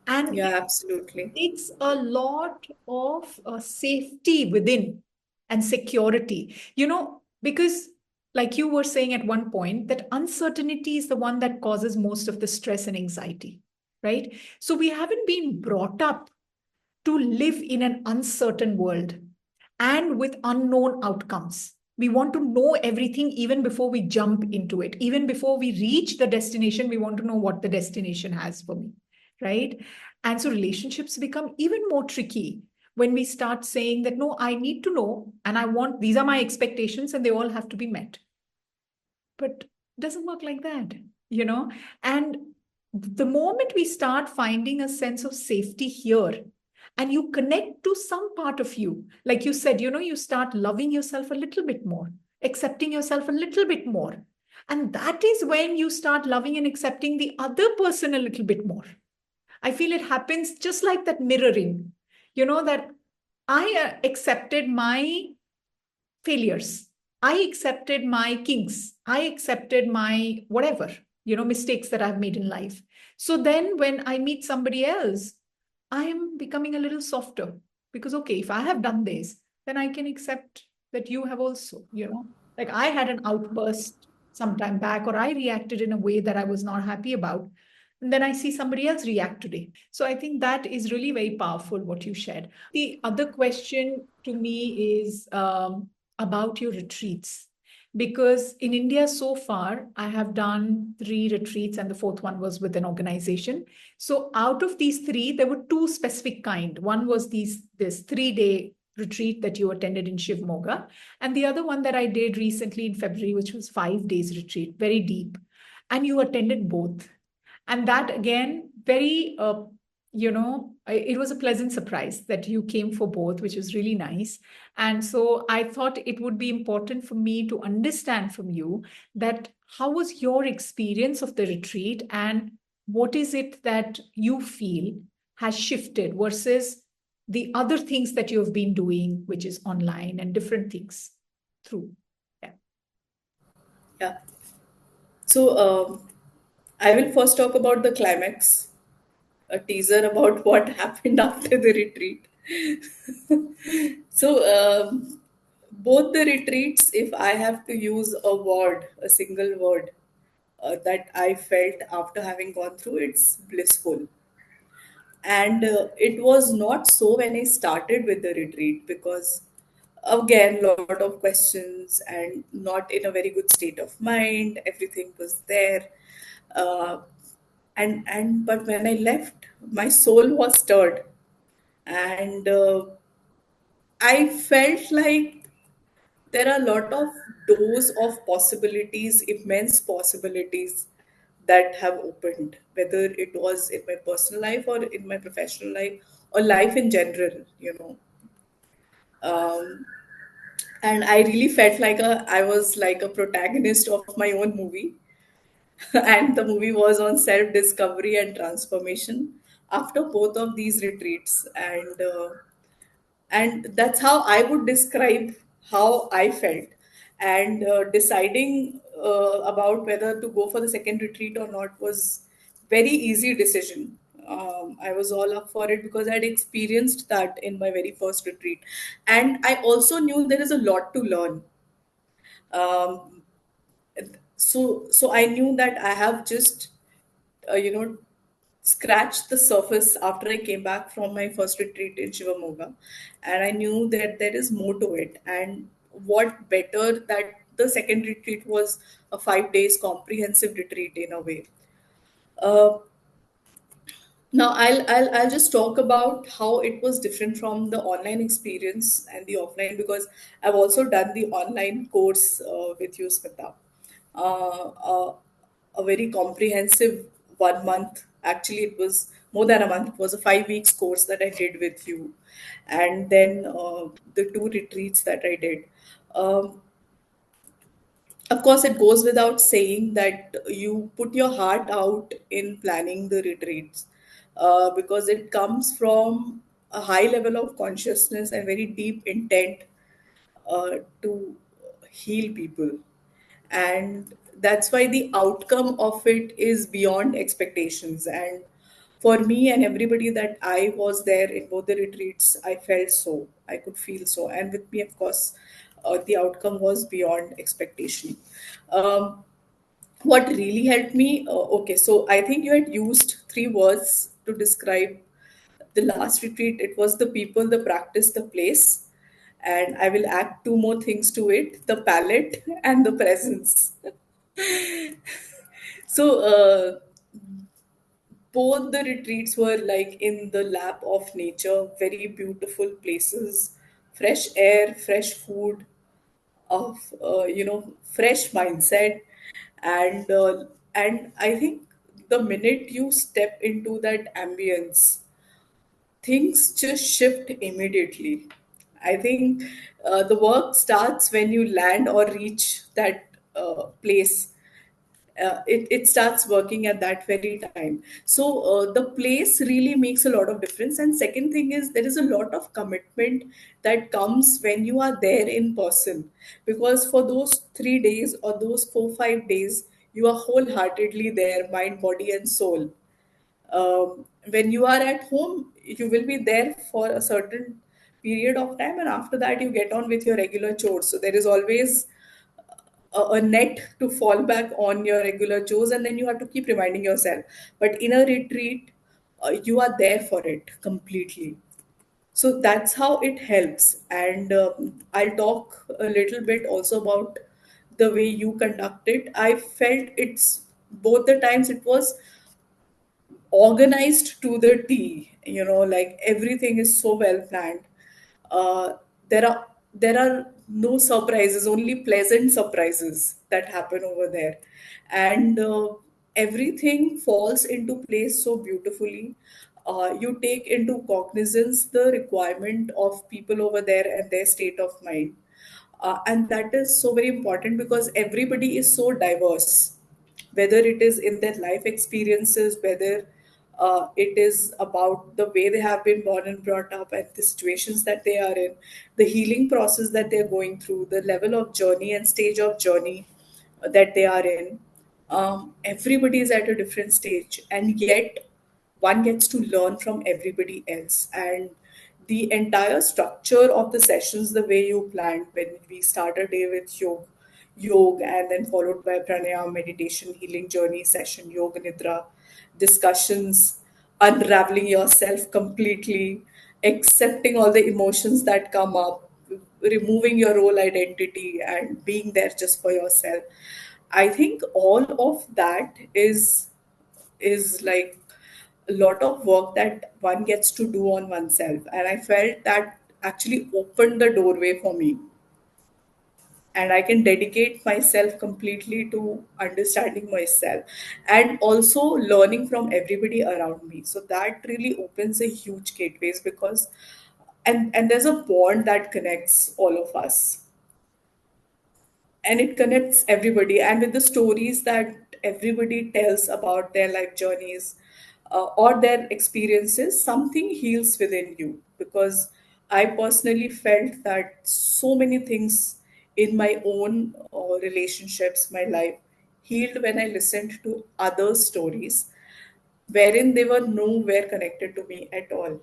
And yeah, absolutely. takes a lot of safety within and security, because like you were saying at one point, that uncertainty is the one that causes most of the stress and anxiety, right? So we haven't been brought up to live in an uncertain world and with unknown outcomes. We want to know everything even before we jump into it. Even before we reach the destination, we want to know what the destination has for me, right? And so relationships become even more tricky when we start saying that, no, I need to know and I want, these are my expectations and they all have to be met. But it doesn't work like that, you know? And the moment we start finding a sense of safety here, and you connect to some part of you, like you said, you start loving yourself a little bit more, accepting yourself a little bit more. And that is when you start loving and accepting the other person a little bit more. I feel it happens just like that mirroring, that I accepted my failures. I accepted my kinks. I accepted my whatever, mistakes that I've made in life. So then when I meet somebody else, I am becoming a little softer because, okay, if I have done this, then I can accept that you have also, like I had an outburst sometime back, or I reacted in a way that I was not happy about. And then I see somebody else react today. So I think that is really very powerful what you shared. The other question to me is about your retreats. Because in India so far, I have done 3 retreats, and the fourth one was with an organization. So out of these three, there were two specific kind. One was this 3-day retreat that you attended in Shivmoga, and the other one that I did recently in February, which was 5 days retreat, very deep. And you attended both, and that again very it was a pleasant surprise that you came for both, which was really nice. And so I thought it would be important for me to understand from you that how was your experience of the retreat, and what is it that you feel has shifted versus the other things that you have been doing, which is online and different things through. Yeah. Yeah. So I will first talk about the climax, a teaser about what happened after the retreat. So, both the retreats, if I have to use a word, a single word that I felt after having gone through, it's blissful. And it was not so when I started with the retreat, because again, lot of questions and not in a very good state of mind. Everything was there. Uh, and but when I left, my soul was stirred, and I felt like there are a lot of doors of possibilities, immense possibilities that have opened, whether it was in my personal life or in my professional life or life in general, Um, and I really felt like I was like a protagonist of my own movie, and the movie was on self discovery and transformation after both of these retreats, and that's how I would describe how I felt. And deciding about whether to go for the second retreat or not was very easy decision. I was all up for it because I'd experienced that in my very first retreat, and I also knew there is a lot to learn. um, so I knew that I have just scratched the surface after I came back from my first retreat in Shivamoga, and I knew that there is more to it. And what better that the second retreat was a 5 days comprehensive retreat in a way. Uh, Now I'll just talk about how it was different from the online experience and the offline, because I've also done the online course with you, Smita. Uh, uh, a very comprehensive 1 month. Actually, it was more than a month. It was a 5 weeks course that I did with you, and then the two retreats that I did. Um, of course, it goes without saying that you put your heart out in planning the retreats, because it comes from a high level of consciousness and very deep intent to heal people. And that's why the outcome of it is beyond expectations. And for me and everybody that I was there in both the retreats, I felt so, I could feel so. And with me, of course, the outcome was beyond expectation. um, what really helped me, okay, so I think you had used three words to describe the last retreat. It was the people, the practice, the place. And I will add two more things to it: the palette and the presence. So, both the retreats were like in the lap of nature, very beautiful places, fresh air, fresh food, of fresh mindset. And I think the minute you step into that ambience, things just shift immediately. I think the work starts when you land or reach that place. It starts working at that very time. So the place really makes a lot of difference. And second thing is, there is a lot of commitment that comes when you are there in person, because for those 3 days or those 4 5 days, you are wholeheartedly there, mind, body, and soul. When you are at home, you will be there for a certain period of time, and after that you get on with your regular chores. So there is always a net to fall back on your regular chores, and then you have to keep reminding yourself. But in a retreat, you are there for it completely. So that's how it helps. And I'll talk a little bit also about the way you conduct it. I felt it's both the times it was organized to the T. Like everything is so well planned. uh, there are no surprises, only pleasant surprises that happen over there. And everything falls into place so beautifully. You take into cognizance the requirement of people over there and their state of mind. And that is so very important, because everybody is so diverse, whether it is in their life experiences, whether it is about the way they have been born and brought up, and the situations that they are in, the healing process that they're going through, the level of journey and stage of journey that they are in. Everybody is at a different stage, and yet one gets to learn from everybody else. And the entire structure of the sessions, the way you planned, when we start a day with yoga, and then followed by pranayama, meditation, healing journey session, yoga nidra, discussions, unraveling yourself completely, accepting all the emotions that come up, removing your role identity, and being there just for yourself. I think all of that is like a lot of work that one gets to do on oneself. And I felt that actually opened the doorway for me, and I can dedicate myself completely to understanding myself and also learning from everybody around me. So that really opens a huge gateways, because and there's a bond that connects all of us, and it connects everybody. And with the stories that everybody tells about their life journeys, or their experiences, something heals within you. Because I personally felt that so many things in my own relationships, my life, healed when I listened to others' stories, wherein they were nowhere connected to me at all.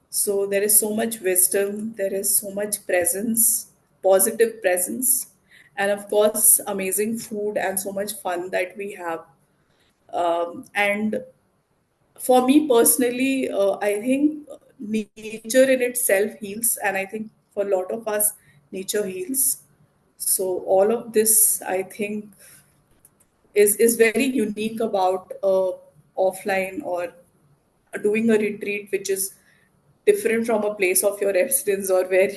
So there is so much wisdom, there is so much presence, positive presence, and of course, amazing food and so much fun that we have. And for me personally, I think nature in itself heals, and I think for a lot of us, nature heals. So all of this, I think, is very unique about offline or doing a retreat, which is different from a place of your residence, or where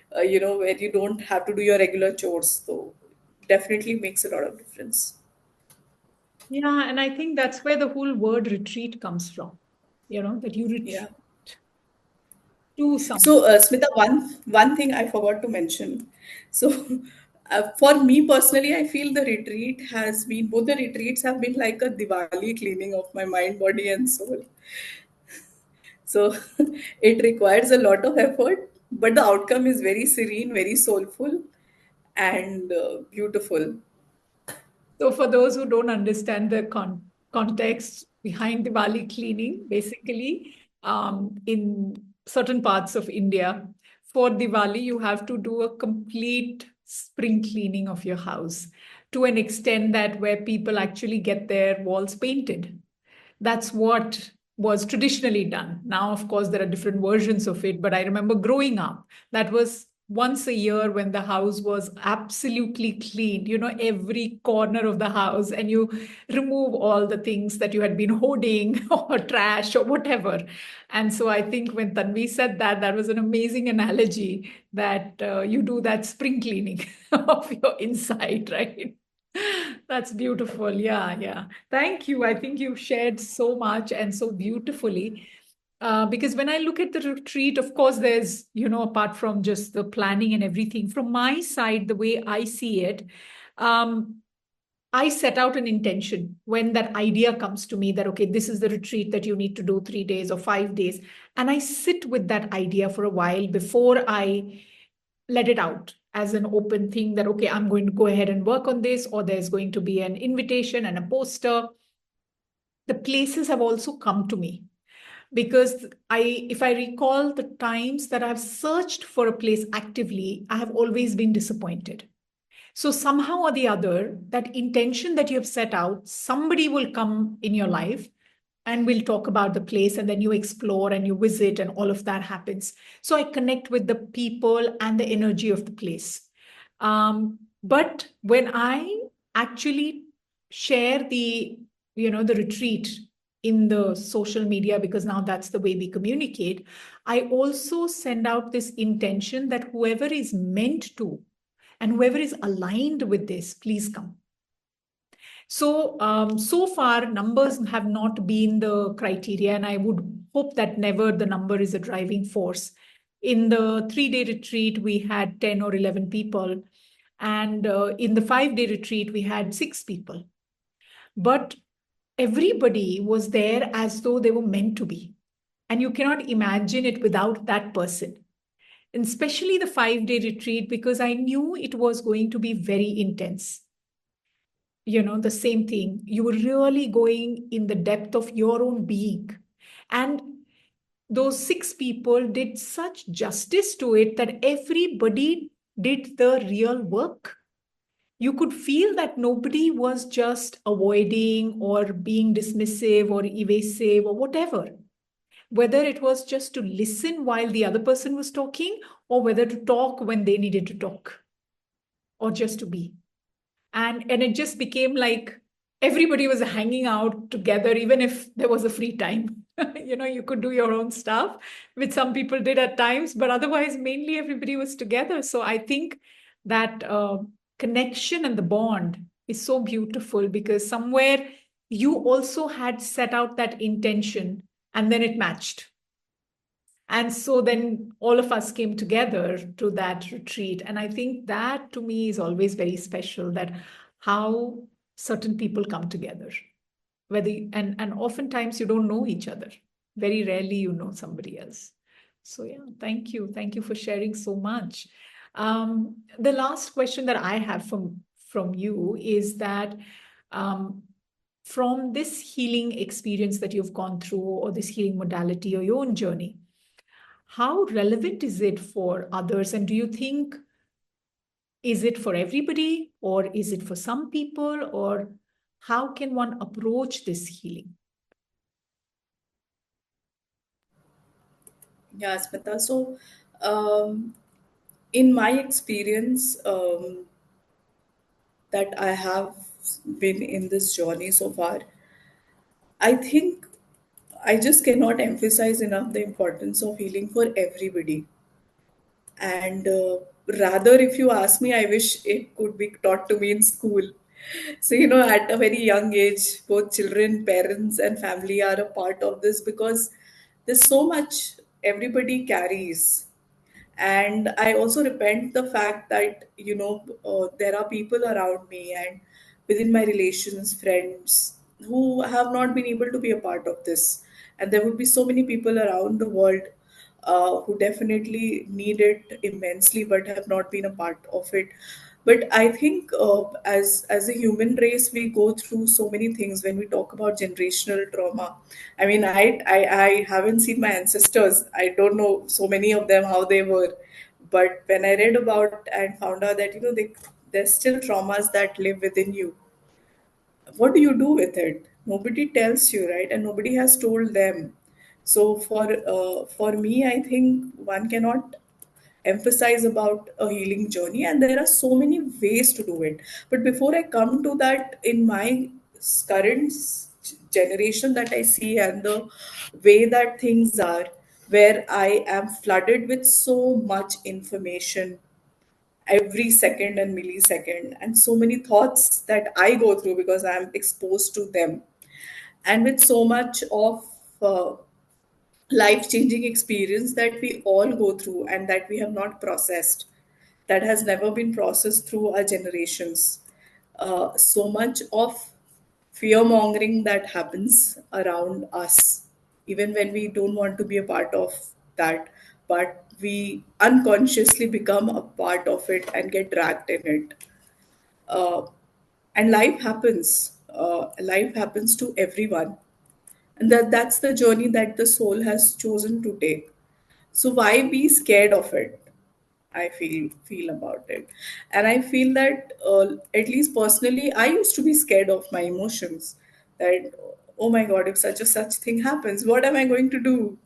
where you don't have to do your regular chores. So definitely makes a lot of difference. Yeah, and I think that's where the whole word retreat comes from. That you retreat Yeah. to some. So, Smita, one thing I forgot to mention. So, for me personally, I feel the retreat has been both the retreats have been like a Diwali cleaning of my mind, body, and soul. So, it requires a lot of effort, but the outcome is very serene, very soulful, and beautiful. So, for those who don't understand the context behind Diwali cleaning, basically, in certain parts of India, for Diwali, you have to do a complete spring cleaning of your house to an extent that where people actually get their walls painted. That's what was traditionally done. Now, of course, there are different versions of it, but I remember growing up, that was once a year when the house was absolutely cleaned, every corner of the house, and you remove all the things that you had been hoarding or trash or whatever. And so I think when Tanvi said that, that was an amazing analogy that you do that spring cleaning of your inside, right? That's beautiful. Yeah, yeah. Thank you. I think you shared so much and so beautifully. Because when I look at the retreat, of course, there's, apart from just the planning and everything, from my side, the way I see it, um, I set out an intention when that idea comes to me that, okay, this is the retreat that you need to do 3 days or 5 days. And I sit with that idea for a while before I let it out as an open thing that, okay, I'm going to go ahead and work on this, or there's going to be an invitation and a poster. The places have also come to me because if I recall the times that I've searched for a place actively, I have always been disappointed. So somehow or the other, that intention that you have set out, somebody will come in your life and we'll talk about the place, and then you explore and you visit and all of that happens. So I connect with the people and the energy of the place. But when I actually share the retreat in the social media, because now that's the way we communicate, I also send out this intention that whoever is meant to and whoever is aligned with this, please come. So far, numbers have not been the criteria, and I would hope that never the number is a driving force. In the 3 day retreat, we had 10 or 11 people, and in the 5 day retreat, we had 6 people. But everybody was there as though they were meant to be. And you cannot imagine it without that person. And especially the 5 day retreat, because I knew it was going to be very intense. The same thing. You were really going in the depth of your own being. And those 6 people did such justice to it that everybody did the real work. You could feel that nobody was just avoiding or being dismissive or evasive or whatever. Whether it was just to listen while the other person was talking, or whether to talk when they needed to talk, or just to be. And it just became like everybody was hanging out together, even if there was a free time. You could do your own stuff, which some people did at times, but otherwise mainly everybody was together. So I think that connection and the bond is so beautiful, because somewhere you also had set out that intention and then it matched. And so then all of us came together to that retreat. And I think that to me is always very special, that how certain people come together. And oftentimes you don't know each other. Very rarely you know somebody else. So yeah, thank you. Thank you for sharing so much. The last question that I have from you is that um, from this healing experience that you've gone through, or this healing modality, or your own journey, how relevant is it for others? And do you think, is it for everybody, or is it for some people, or how can one approach this healing? Yeah, Smita. So, in my experience, that I have been in this journey so far, I think I just cannot emphasize enough the importance of healing for everybody. And rather, if you ask me, I wish it could be taught to me in school. So, at a very young age, both children, parents, and family are a part of this, because there's so much everybody carries. And I also repent the fact that there are people around me and within my relations, friends, who have not been able to be a part of this. And there would be so many people around the world who definitely need it immensely but have not been a part of it. But I think, as a human race, we go through so many things when we talk about generational trauma. I mean, I haven't seen my ancestors. I don't know so many of them how they were. But when I read about and found out that there's still traumas that live within you, what do you do with it? Nobody tells you, right? And nobody has told them. So for me, I think one cannot emphasize about a healing journey, and there are so many ways to do it. But before I come to that, in my current generation that I see, and the way that things are, where I am flooded with so much information every second and millisecond, and so many thoughts that I go through because I am exposed to them, and with so much of life changing experience that we all go through and that we have not processed, that has never been processed through our generations. So much of fear mongering that happens around us, even when we don't want to be a part of that, but we unconsciously become a part of it and get dragged in it. Uh, and life happens to everyone, and that's the journey that the soul has chosen to take. So why be scared of it? I feel about it, and I feel that, at least personally, I used to be scared of my emotions. That, oh my God, if such thing happens, what am I going to do?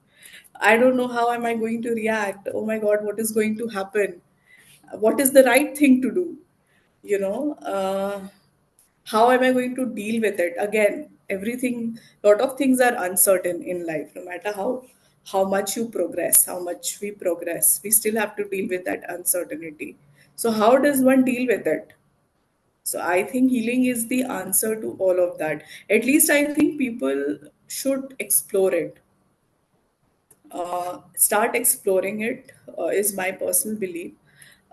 I don't know how am I going to react. Oh my God, what is going to happen? What is the right thing to do? You know. How am I going to deal with it? Again, lot of things are uncertain in life. No matter how much you progress, how much we progress, we still have to deal with that uncertainty. So how does one deal with it? So I think healing is the answer to all of that. At least I think people should explore it. Start exploring it, is my personal belief.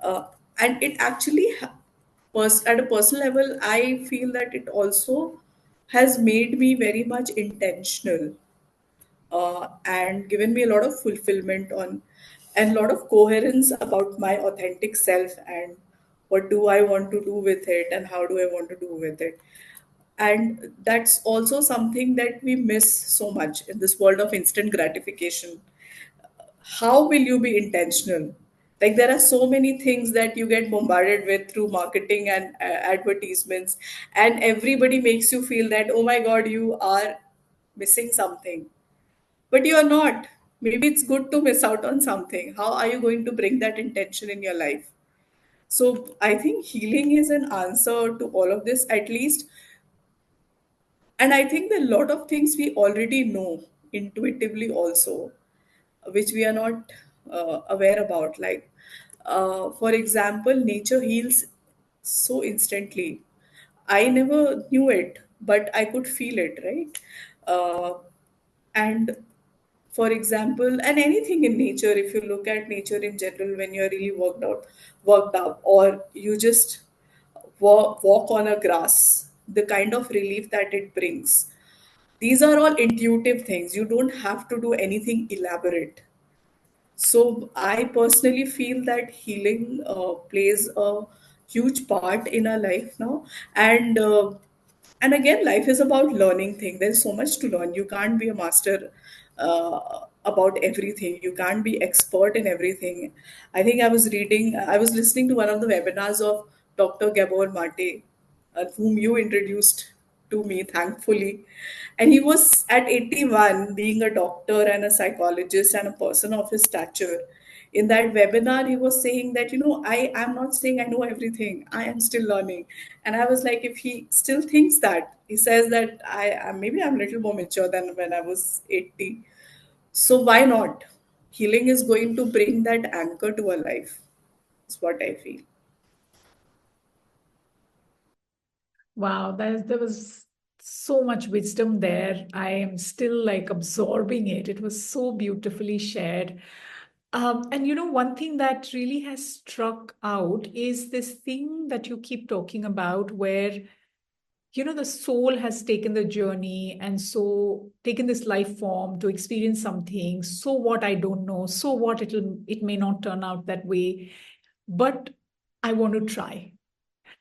And it actually, at a personal level, I feel that it also has made me very much intentional, and given me a lot of fulfillment on, and a lot of coherence about my authentic self, and what do I want to do with it and how do I want to do with it. And that's also something that we miss so much in this world of instant gratification. How will you be intentional? Like, there are so many things that you get bombarded with through marketing and advertisements, and everybody makes you feel that, oh my God, you are missing something. But you are not. Maybe it's good to miss out on something. How are you going to bring that intention in your life? So I think healing is an answer to all of this, at least. And I think that a lot of things we already know intuitively also, which we are not aware about. Like, for example, nature heals so instantly. I never knew it, but I could feel it, right? And for example, and anything in nature, if you look at nature in general, when you're really worked up, or you just walk on a grass, the kind of relief that it brings, these are all intuitive things. You don't have to do anything elaborate. So I personally feel that healing plays a huge part in our life now, and again, life is about learning things. There's so much to learn. You can't be a master about everything. You can't be expert in everything. I was listening to one of the webinars of Dr. Gabor Mate, whom you introduced to me, thankfully. And he was at 81, being a doctor and a psychologist and a person of his stature. In that webinar, he was saying that, I am not saying I know everything. I am still learning. And I was like, if he still thinks that, he says that maybe I'm a little more mature than when I was 80. So why not? Healing is going to bring that anchor to our life. That's what I feel. Wow, there was so much wisdom there. I am still like absorbing it. It was so beautifully shared. And one thing that really has struck out is this thing that you keep talking about, where the soul has taken the journey and so taken this life form to experience something. So what, I don't know. So what, it may not turn out that way, but I want to try.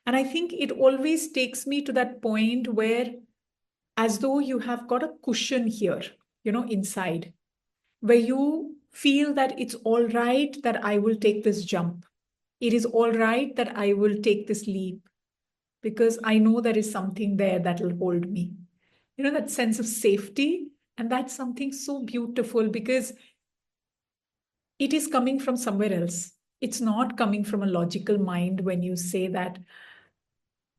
And I think it always takes me to that point where, as though you have got a cushion here, inside, where you feel that it's all right that I will take this jump. It is all right that I will take this leap, because I know there is something there that will hold me. That sense of safety. And that's something so beautiful, because it is coming from somewhere else. It's not coming from a logical mind when you say that,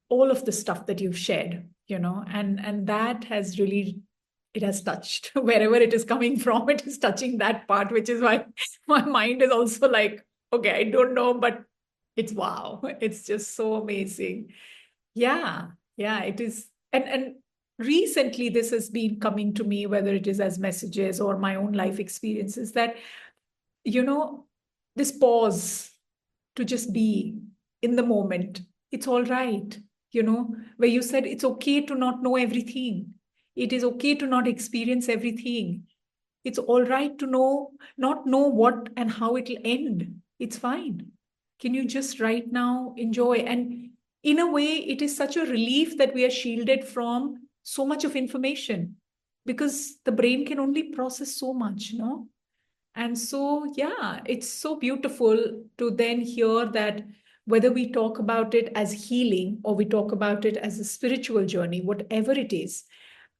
all of the stuff that you've shared, and that has really, it has touched wherever it is coming from. It is touching that part, which is why my mind is also like, okay, I don't know, but it's wow. It's just so amazing. Yeah, yeah, it is. And recently this has been coming to me, whether it is as messages or my own life experiences, that, you know, this pause, to just be in the moment. It's all right, where you said it's okay to not know everything. It is okay to not experience everything. It's all right to not know what and how it'll end. It's fine. Can you just right now enjoy? And in a way, it is such a relief that we are shielded from so much of information, because the brain can only process so much, no? And so, yeah, it's so beautiful to then hear that, whether we talk about it as healing or we talk about it as a spiritual journey, whatever it is,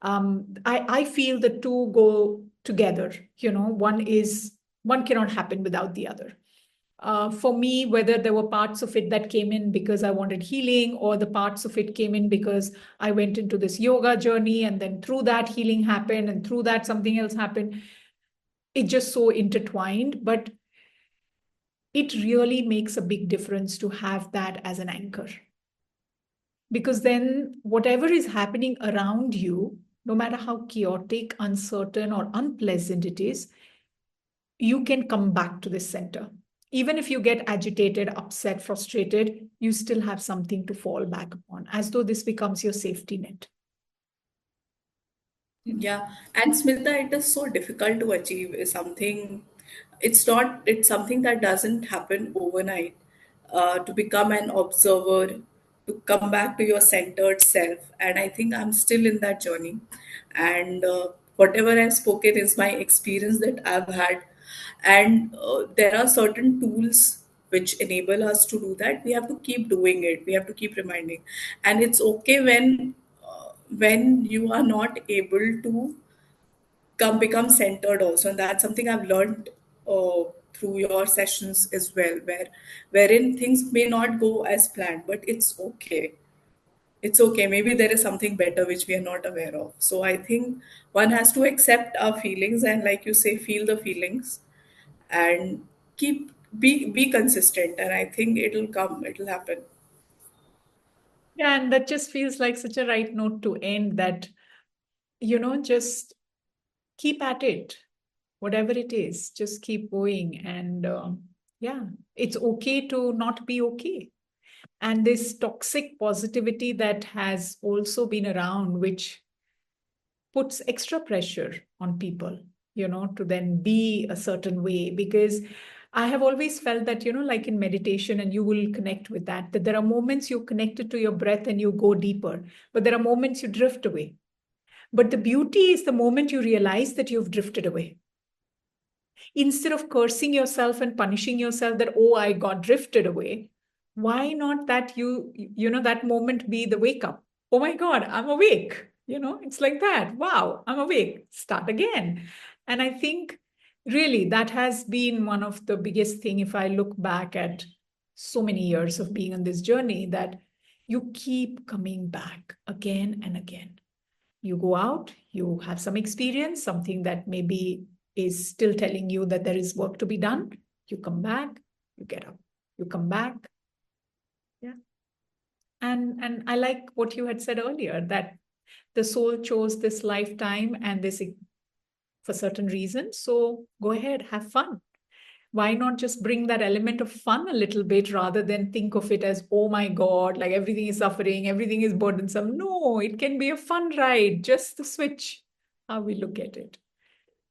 I feel the two go together. One cannot happen without the other. For me, whether there were parts of it that came in because I wanted healing, or the parts of it came in because I went into this yoga journey, and then through that healing happened, and through that something else happened. It just so intertwined, but it really makes a big difference to have that as an anchor. Because then, whatever is happening around you, no matter how chaotic, uncertain, or unpleasant it is, you can come back to this center. Even if you get agitated, upset, frustrated, you still have something to fall back upon, as though this becomes your safety net. Yeah, and Smita, it is so difficult to achieve is something. It's something that doesn't happen overnight. To become an observer, to come back to your centered self, and I think I'm still in that journey. And whatever I've spoken is my experience that I've had, and there are certain tools which enable us to do that. We have to keep doing it. We have to keep reminding, and it's okay when you are not able to come become centered also. And that's something I've learned through your sessions as well, wherein things may not go as planned, but it's okay. It's okay, maybe there is something better which we are not aware of. So I think one has to accept our feelings, and like you say, feel the feelings, and keep be consistent, and I think it'll come, it'll happen. Yeah, and that just feels like such a right note to end, that, just keep at it. Whatever it is, just keep going. And yeah, it's okay to not be okay. And this toxic positivity that has also been around, which puts extra pressure on people, to then be a certain way. Because I have always felt that, like in meditation, and you will connect with that, that there are moments you're connected to your breath and you go deeper, but there are moments you drift away. But the beauty is the moment you realize that you've drifted away, instead of cursing yourself and punishing yourself that, oh, I got drifted away. Why not that that moment be the wake up? Oh my God, I'm awake. It's like that. Wow, I'm awake. Start again. And I think Really, that has been one of the biggest thing. If I look back at so many years of being on this journey, that you keep coming back again and again. You go out, you have some experience, something that maybe is still telling you that there is work to be done. You come back, you get up, you come back. Yeah. And I like what you had said earlier, that the soul chose this lifetime and this for certain reasons. So go ahead, have fun. Why not just bring that element of fun a little bit rather than think of it as, oh my God, like everything is suffering, everything is burdensome. No, it can be a fun ride, just the switch how we look at it.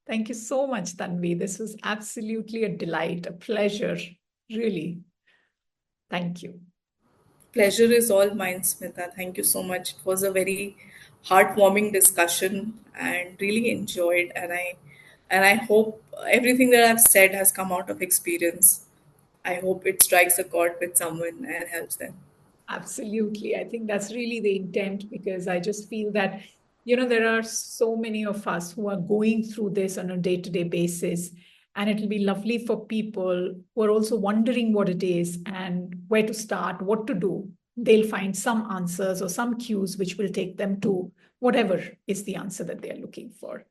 Thank you so much, Tanvi. This was absolutely a delight, a pleasure, really. Thank you. Pleasure is all mine, Smita. Thank you so much. It was a very heartwarming discussion and really enjoyed. And I hope everything that I've said has come out of experience. I hope it strikes a chord with someone and helps them. Absolutely. I think that's really the intent, because I just feel that, there are so many of us who are going through this on a day to day basis. And it'll be lovely for people who are also wondering what it is and where to start, what to do. They'll find some answers or some cues which will take them to whatever is the answer that they're looking for.